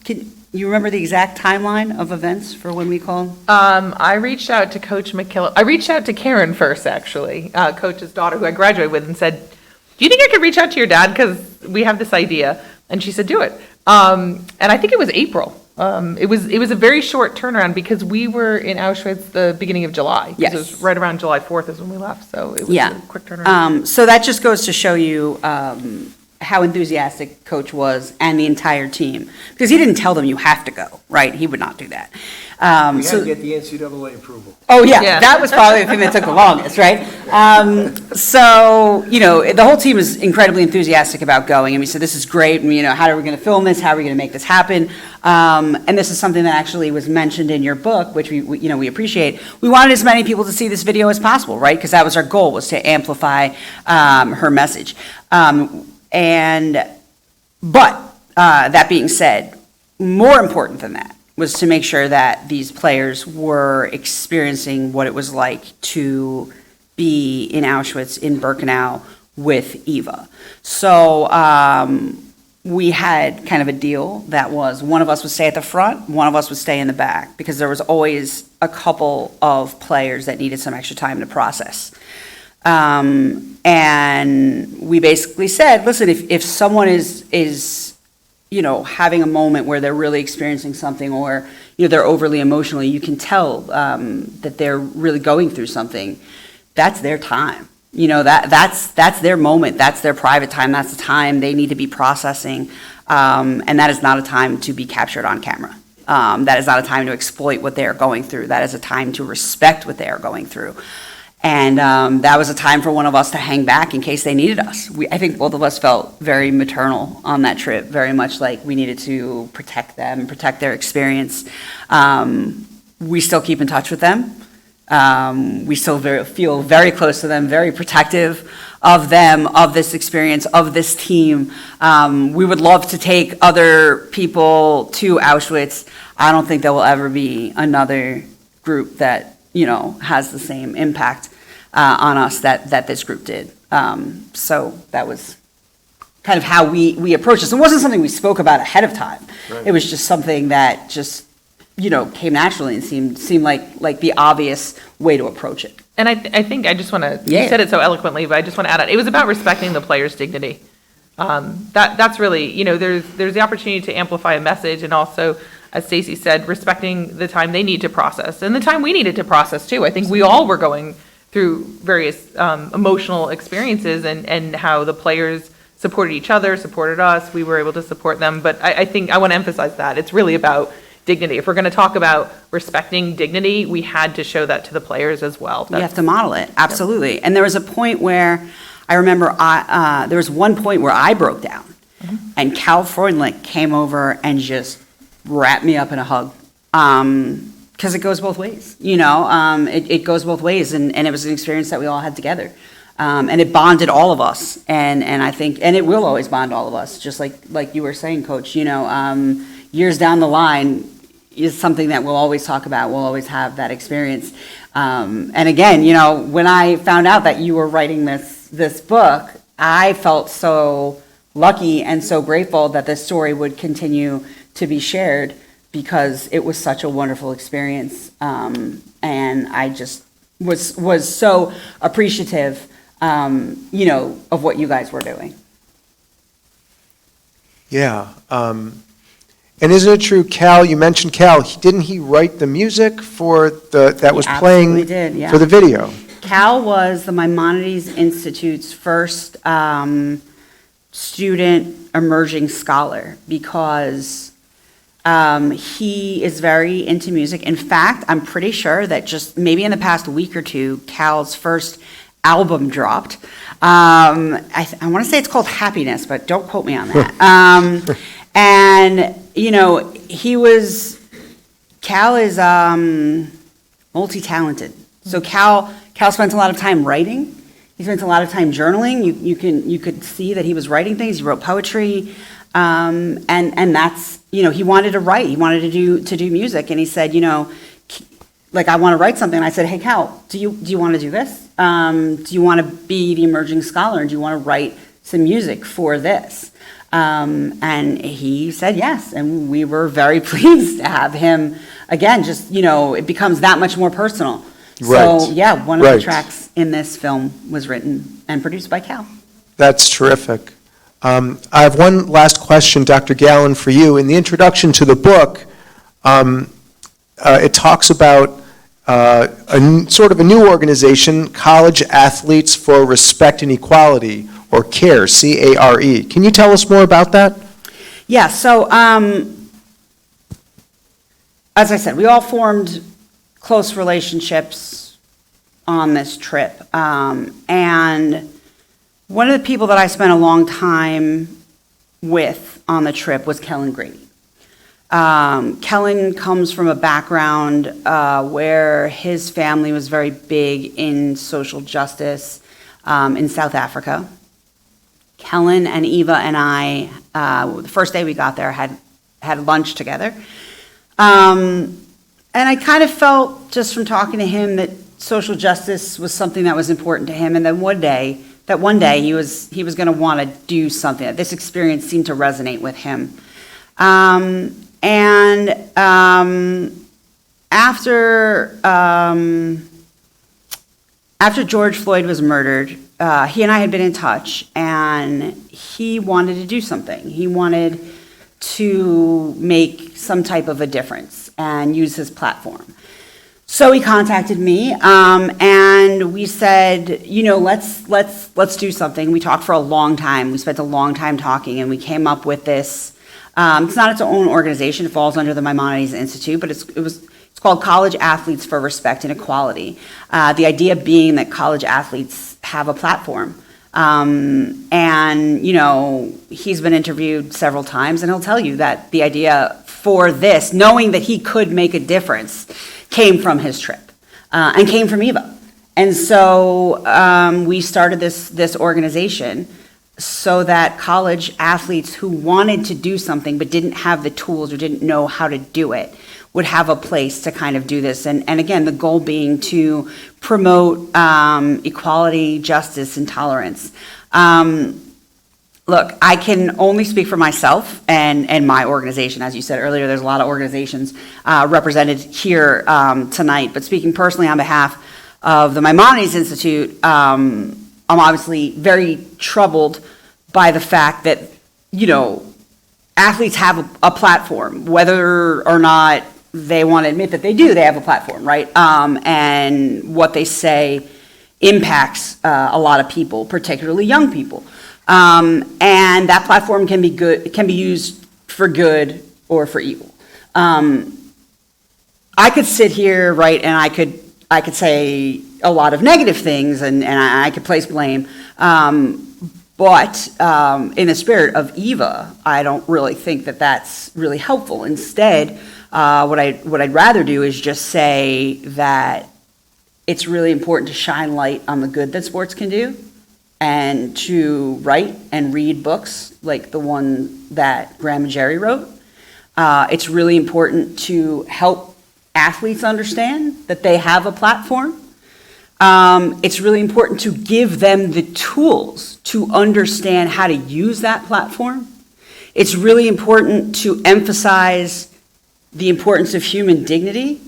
Can you remember the exact timeline of events for when we called? I reached out to Coach McKillop. I reached out to Karen first, actually, Coach's daughter, who I graduated with, and said, do you think I could reach out to your dad? Because we have this idea. And she said, do it. And I think it was April. It was a very short turnaround because we were in Auschwitz the beginning of July. Yes. It was right around July 4th is when we left, so it was a quick turnaround. So that just goes to show you how enthusiastic Coach was and the entire team. Because he didn't tell them you have to go, right? He would not do that. We had to get the NCAA approval. Oh, yeah, that was probably the thing that took the longest, right? The whole team was incredibly enthusiastic about going, and we said, this is great, and, how are we going to film this? How are we going to make this happen? And this is something that actually was mentioned in your book, which we appreciate. We wanted as many people to see this video as possible, right? Because that was our goal, was to amplify her message. But that being said, more important than that was to make sure that these players were experiencing what it was like to be in Auschwitz, in Birkenau, with Eva. So we had kind of a deal that was one of us would stay at the front, one of us would stay in the back, because there was always a couple of players that needed some extra time to process. And we basically said, listen, if someone is having a moment where they're really experiencing something, or, they're overly emotional, you can tell that they're really going through something, that's their time. That's their moment, that's their private time, that's the time they need to be processing, and that is not a time to be captured on camera. That is not a time to exploit what they are going through. That is a time to respect what they are going through. And that was a time for one of us to hang back in case they needed us. I think both of us felt very maternal on that trip, very much like we needed to protect them, protect their experience. We still keep in touch with them. We still feel very close to them, very protective of them, of this experience, of this team. We would love to take other people to Auschwitz. I don't think there will ever be another group that has the same impact on us that this group did. So that was kind of how we approached this. It wasn't something we spoke about ahead of time. Right. It was just something that just, came naturally and seemed like the obvious way to approach it. And I think I just want to, you said it so eloquently, but I just want to add on, it was about respecting the player's dignity. That's really, there's the opportunity to amplify a message, and also, as Stacy said, respecting the time they need to process and the time we needed to process too. I think we all were going through various emotional experiences, and how the players supported each other, supported us. We were able to support them. But I think I want to emphasize that it's really about dignity. If we're going to talk about respecting dignity, we had to show that to the players as well. You have to model it, absolutely. Yep. And there was a point where I remember there was one point where I broke down, and Cal Freundlich came over and just wrapped me up in a hug, because it goes both ways. It goes both ways, and it was an experience that we all had together, and it bonded all of us, and I think, and it will always bond all of us, just like you were saying, Coach. Years down the line is something that we'll always talk about. We'll always have that experience, and again, when I found out that you were writing this book, I felt so lucky and so grateful that this story would continue to be shared, because it was such a wonderful experience, and I just was so appreciative, of what you guys were doing. Yeah, and isn't it true, Cal? You mentioned Cal. Didn't he write the music for that was playing for the video? Cal was the Maimonides Institute's first student emerging scholar, because he is very into music. In fact, I'm pretty sure that just maybe in the past week or two, Cal's first album dropped. I want to say it's called Happiness, but don't quote me on that. And, you know, Cal is multi-talented. So Cal spent a lot of time writing. He spent a lot of time journaling. You could see that he was writing things. He wrote poetry, and that's, you know, he wanted to write. He wanted to do music, and he said, you know, like, I want to write something. And I said, hey, Cal, do you want to do this? Do you want to be the emerging scholar? And do you want to write some music for this? And he said yes, and we were very pleased to have him again. Just, you know, it becomes that much more personal. Right. So yeah, one of the tracks in this film was written and produced by Cal. That's terrific. I have one last question, Dr. Gallin, for you. In the introduction to the book, it talks about sort of a new organization, College Athletes for Respect and Equality, or CARE, C-A-R-E. Can you tell us more about that? Yeah, so as I said, we all formed close relationships on this trip. And one of the people that I spent a long time with on the trip was Kellen Grady. Kellen comes from a background where his family was very big in social justice in South Africa. Kellen and Eva and I, the first day we got there, had lunch together. And I kind of felt just from talking to him that social justice was something that was important to him. And then one day he was going to want to do something. This experience seemed to resonate with him. After George Floyd was murdered, he and I had been in touch, and he wanted to do something. He wanted to make some type of a difference and use his platform. So he contacted me, and we said, you know, let's do something. We talked for a long time. We spent a long time talking, and we came up with this. It's not its own organization. It falls under the Maimonides Institute, but it's called College Athletes for Respect and Equality. The idea being that college athletes have a platform. And, you know, he's been interviewed several times, and he'll tell you that the idea for this, knowing that he could make a difference, came from his trip and came from Eva. And so we started this organization so that college athletes who wanted to do something but didn't have the tools or didn't know how to do it would have a place to kind of do this. And again, the goal being to promote equality, justice, and tolerance. Look, I can only speak for myself and my organization. As you said earlier, there's a lot of organizations represented here tonight. But speaking personally on behalf of the Maimonides Institute, I'm obviously very troubled by the fact that, you know, athletes have a platform, whether or not they want to admit that they do, they have a platform, right? And what they say impacts a lot of people, particularly young people. And that platform can be used for good or for evil. I could sit here, right, and I could say a lot of negative things, and I could place blame. But in the spirit of Eva, I don't really think that that's really helpful. Instead, what I'd rather do is just say that it's really important to shine light on the good that sports can do, and to write and read books like the one that Graham and Jerry wrote. It's really important to help athletes understand that they have a platform. It's really important to give them the tools to understand how to use that platform. It's really important to emphasize the importance of human dignity.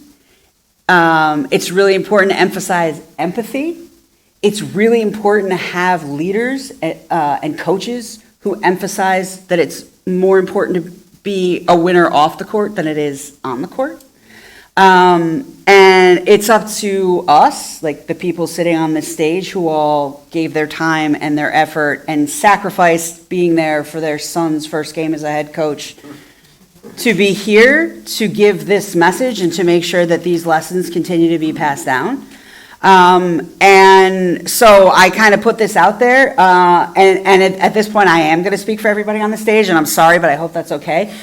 It's really important to emphasize empathy. It's really important to have leaders and coaches who emphasize that it's more important to be a winner off the court than it is on the court. And it's up to us, like the people sitting on this stage who all gave their time and their effort and sacrificed being there for their son's first game as a head coach, to be here to give this message and to make sure that these lessons continue to be passed down. And so I kind of put this out there, and at this point, I am going to speak for everybody on the stage, and I'm sorry, but I hope that's okay.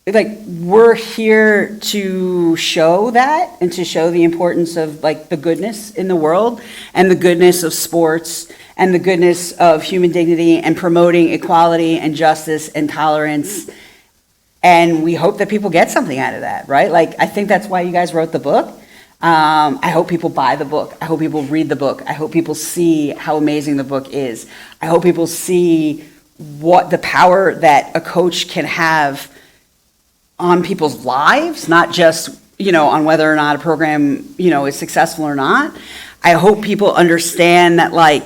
Like, we're here to show that and to show the importance of, like, the goodness in the world and the goodness of sports and the goodness of human dignity and promoting equality and justice and tolerance. And we hope that people get something out of that, right? Like, I think that's why you guys wrote the book. I hope people buy the book. I hope people read the book. I hope people see how amazing the book is. I hope people see what the power that a coach can have on people's lives, not just, on whether or not a program, is successful or not. I hope people understand that, like,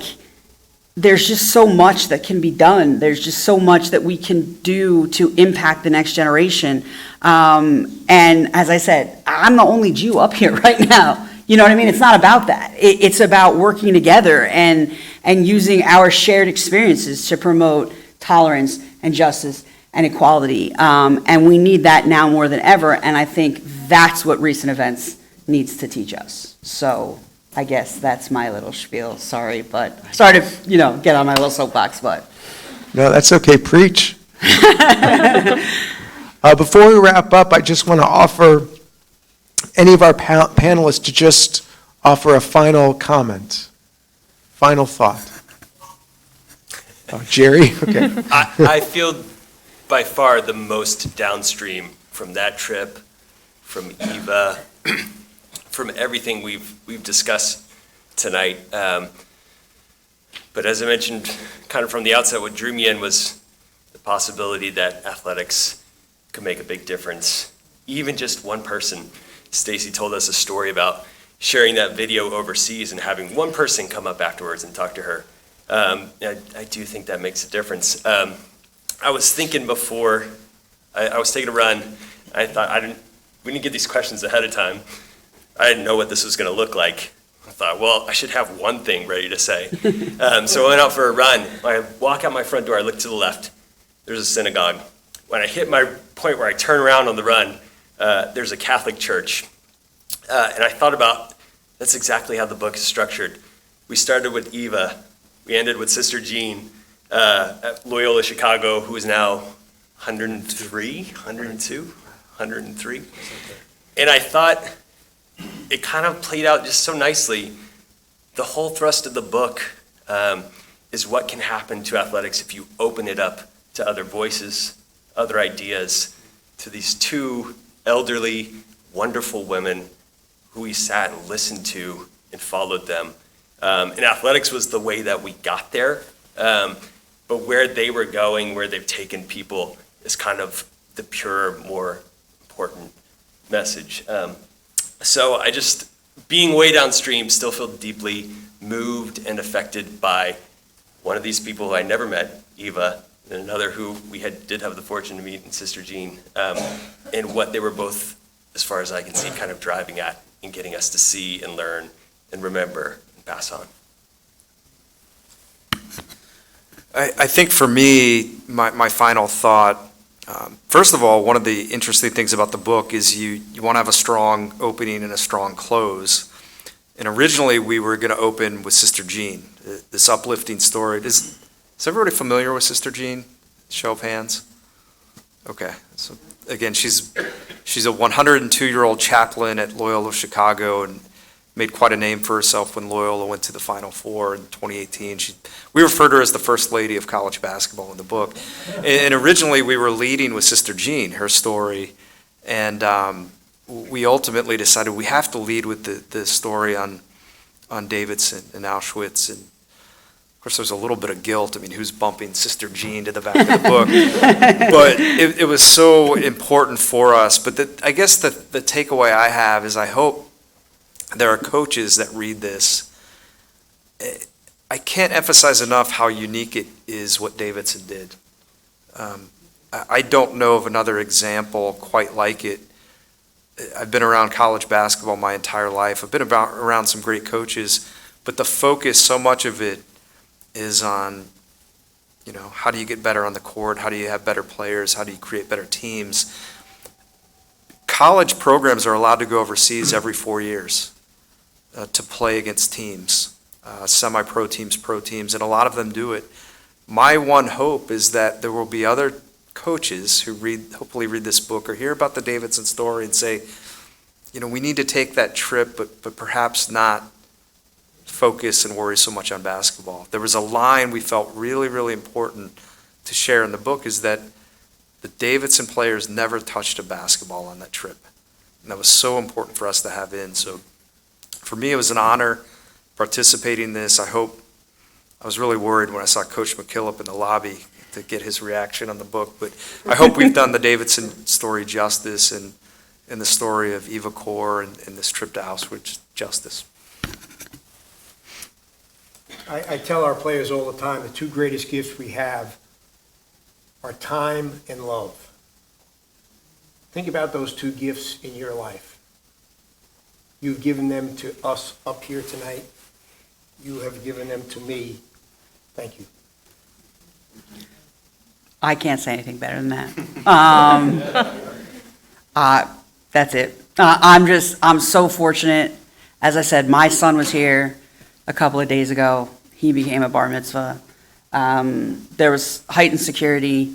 there's just so much that can be done. There's just so much that we can do to impact the next generation. And as I said, I'm the only Jew up here right now. You know what I mean? It's not about that. It's about working together and using our shared experiences to promote tolerance and justice and equality. And we need that now more than ever. And I think that's what recent events needs to teach us. So I guess that's my little spiel. Sorry to, get on my little soapbox, but. No, that's okay. Preach. Before we wrap up, I just want to offer any of our panelists to just offer a final comment, final thought. Oh, Jerry? Okay. I feel by far the most downstream from that trip, from Eva, from everything we've discussed tonight. But as I mentioned kind of from the outset, what drew me in was the possibility that athletics could make a big difference. Even just one person. Stacy told us a story about sharing that video overseas and having one person come up afterwards and talk to her. I do think that makes a difference. I was thinking before, I was taking a run, I thought we didn't get these questions ahead of time. I didn't know what this was going to look like. I thought, well, I should have one thing ready to say. So I went out for a run. When I walk out my front door, I look to the left. There's a synagogue. When I hit my point where I turn around on the run, there's a Catholic church. And I thought about, that's exactly how the book is structured. We started with Eva. We ended with Sister Jean at Loyola Chicago, who is now 103. And I thought it kind of played out just so nicely. The whole thrust of the book is what can happen to athletics if you open it up to other voices, other ideas, to these two elderly, wonderful women who we sat and listened to and followed them. And athletics was the way that we got there. But where they were going, where they've taken people, is kind of the purer, more important message. So I just, being way downstream, still feel deeply moved and affected by one of these people who I never met, Eva, and another who we did have the fortune to meet, in Sister Jean, and what they were both, as far as I can see, kind of driving at and getting us to see and learn and remember and pass on. I think for me, my final thought, first of all, one of the interesting things about the book is you want to have a strong opening and a strong close. And originally we were going to open with Sister Jean, this uplifting story. Is everybody familiar with Sister Jean? Show of hands. Okay. So again, she's a 102-year-old chaplain at Loyola Chicago and made quite a name for herself when Loyola went to the Final Four in 2018. We refer to her as the First Lady of college basketball in the book. And originally we were leading with Sister Jean, her story, and we ultimately decided we have to lead with the story on Davidson and Auschwitz. And of course there's a little bit of guilt. I mean, who's bumping Sister Jean to the back of the book? But it was so important for us. But I guess the takeaway I have is I hope there are coaches that read this. I can't emphasize enough how unique it is what Davidson did. I don't know of another example quite like it. I've been around college basketball my entire life. I've been around some great coaches, but the focus, so much of it is on, how do you get better on the court? How do you have better players? How do you create better teams? College programs are allowed to go overseas every 4 years. to play against teams, semi-pro teams, pro teams, and a lot of them do it. My one hope is that there will be other coaches who hopefully read this book or hear about the Davidson story and say, we need to take that trip, but perhaps not focus and worry so much on basketball. There was a line we felt really, really important to share in the book, is that the Davidson players never touched a basketball on that trip. And that was so important for us to have in. So for me, it was an honor participating in this. I was really worried when I saw Coach McKillop in the lobby to get his reaction on the book, but I hope we've done the Davidson story justice and the story of Eva Kor and this trip to Auschwitz justice. I tell our players all the time, the two greatest gifts we have are time and love. Think about those two gifts in your life. You've given them to us up here tonight. You have given them to me. Thank you. I can't say anything better than that. That's it. I'm so fortunate. As I said, my son was here a couple of days ago. He became a bar mitzvah. There was heightened security,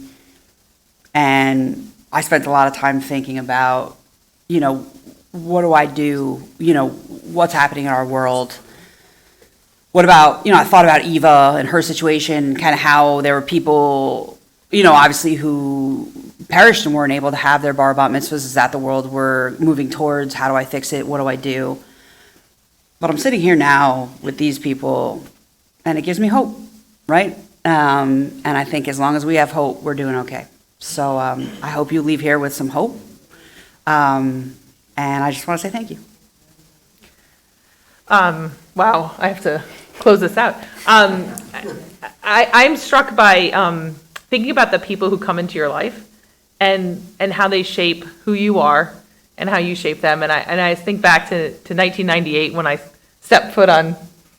and I spent a lot of time thinking about, what do I do? What's happening in our world? What about, I thought about Eva and her situation, kind of how there were people, obviously who perished and weren't able to have their bar mitzvahs. Is that the world we're moving towards? How do I fix it? What do I do? But I'm sitting here now with these people, and it gives me hope, right? And I think as long as we have hope, we're doing okay. So I hope you leave here with some hope. And I just want to say thank you. Wow, I have to close this out. I'm struck by thinking about the people who come into your life and how they shape who you are and how you shape them. And I think back to 1998 when I stepped foot on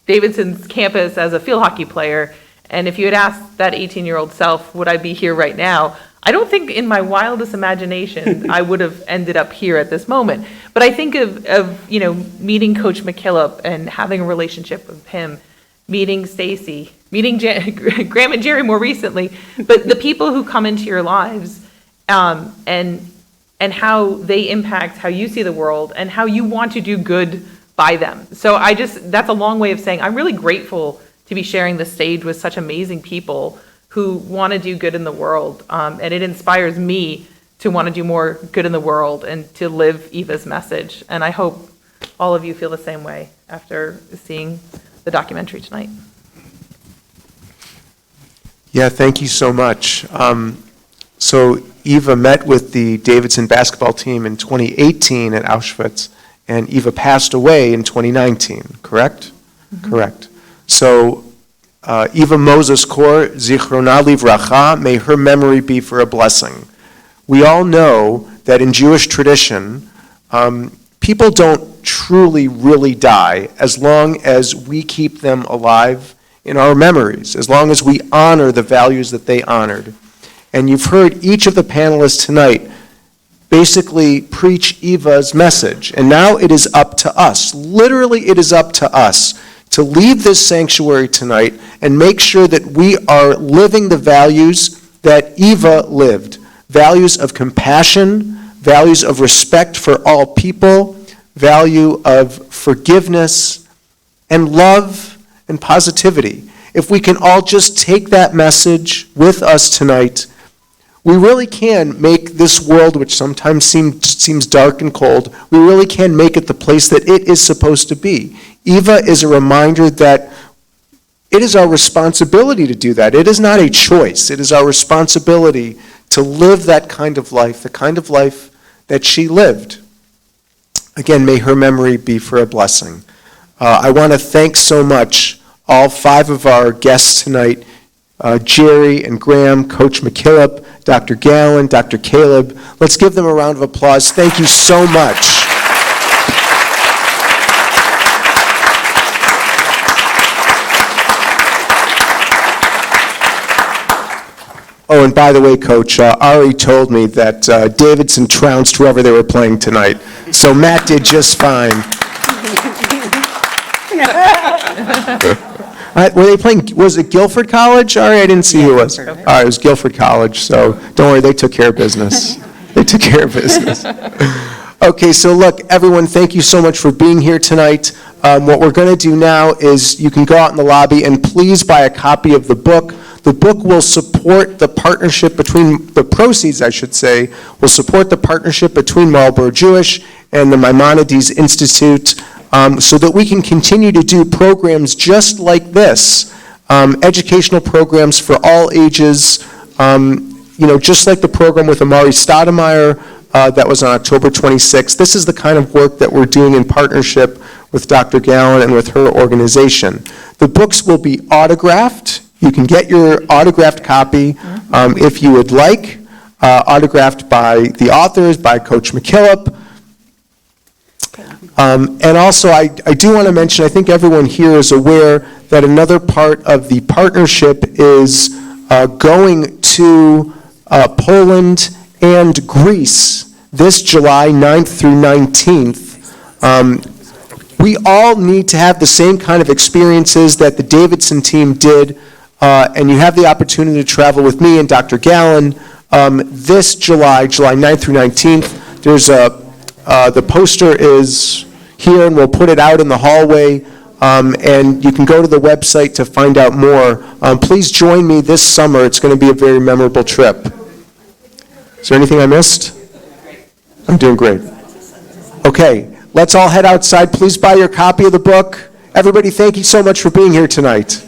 Davidson's campus as a field hockey player. And if you had asked that 18-year-old self, would I be here right now? I don't think in my wildest imagination I would have ended up here at this moment. But I think of meeting Coach McKillop and having a relationship with him, meeting Stacy, meeting Graham and Jerry more recently, but the people who come into your lives and how they impact how you see the world and how you want to do good by them. So that's a long way of saying I'm really grateful to be sharing the stage with such amazing people who want to do good in the world. And it inspires me to want to do more good in the world and to live Eva's message. And I hope all of you feel the same way after seeing the documentary tonight. Yeah, thank you so much. So Eva met with the Davidson basketball team in 2018 at Auschwitz, and Eva passed away in 2019, correct? Mm-hmm. Correct. So Eva Moses Kor, Zichrona Livracha, may her memory be for a blessing. We all know that in Jewish tradition, people don't truly, really die as long as we keep them alive in our memories, as long as we honor the values that they honored. And you've heard each of the panelists tonight basically preach Eva's message. And now it is up to us, literally it is up to us, to leave this sanctuary tonight and make sure that we are living the values that Eva lived. Values of compassion, values of respect for all people, value of forgiveness, and love and positivity. If we can all just take that message with us tonight, we really can make this world, which sometimes seems dark and cold, we really can make it the place that it is supposed to be. Eva is a reminder that it is our responsibility to do that. It is not a choice. It is our responsibility to live that kind of life, the kind of life that she lived. Again, may her memory be for a blessing. I want to thank so much all 5 of our guests tonight, Jerry and Graham, Coach McKillop, Dr. Gallin, Dr. Caleb. Let's give them a round of applause. Thank you so much. Oh, and by the way, Coach, Ari told me that Davidson trounced whoever they were playing tonight. So Matt did just fine. Were they playing, was it Guilford College? All right, I didn't see who it was. All right, it was Guilford College, so don't worry, they took care of business. They took care of business. Okay, so look, everyone, thank you so much for being here tonight. What we're going to do now is you can go out in the lobby and please buy a copy of the book. The book will support the partnership between, the proceeds, I should say, will support the partnership between Marlboro Jewish and the Maimonides Institute, so that we can continue to do programs just like this, educational programs for all ages, just like the program with Amari Stoudemire that was on October 26th. This is the kind of work that we're doing in partnership with Dr. Gallin and with her organization. The books will be autographed. You can get your autographed copy if you would like, autographed by the authors, by Coach McKillop. And also, I do want to mention, I think everyone here is aware that another part of the partnership is going to Poland and Greece this July 9th through 19th. We all need to have the same kind of experiences that the Davidson team did, and you have the opportunity to travel with me and Dr. Gallin this July 9th through 19th. There's the poster is here, and we'll put it out in the hallway, and you can go to the website to find out more. Please join me this summer. It's going to be a very memorable trip. Is there anything I missed? I'm doing great. Okay, let's all head outside. Please buy your copy of the book. Everybody, thank you so much for being here tonight.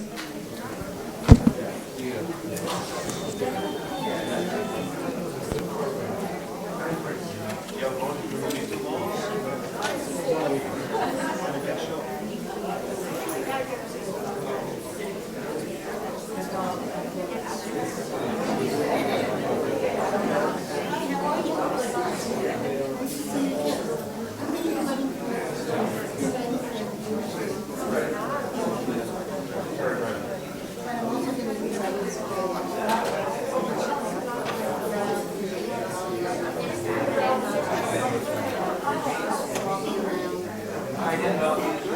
I didn't know.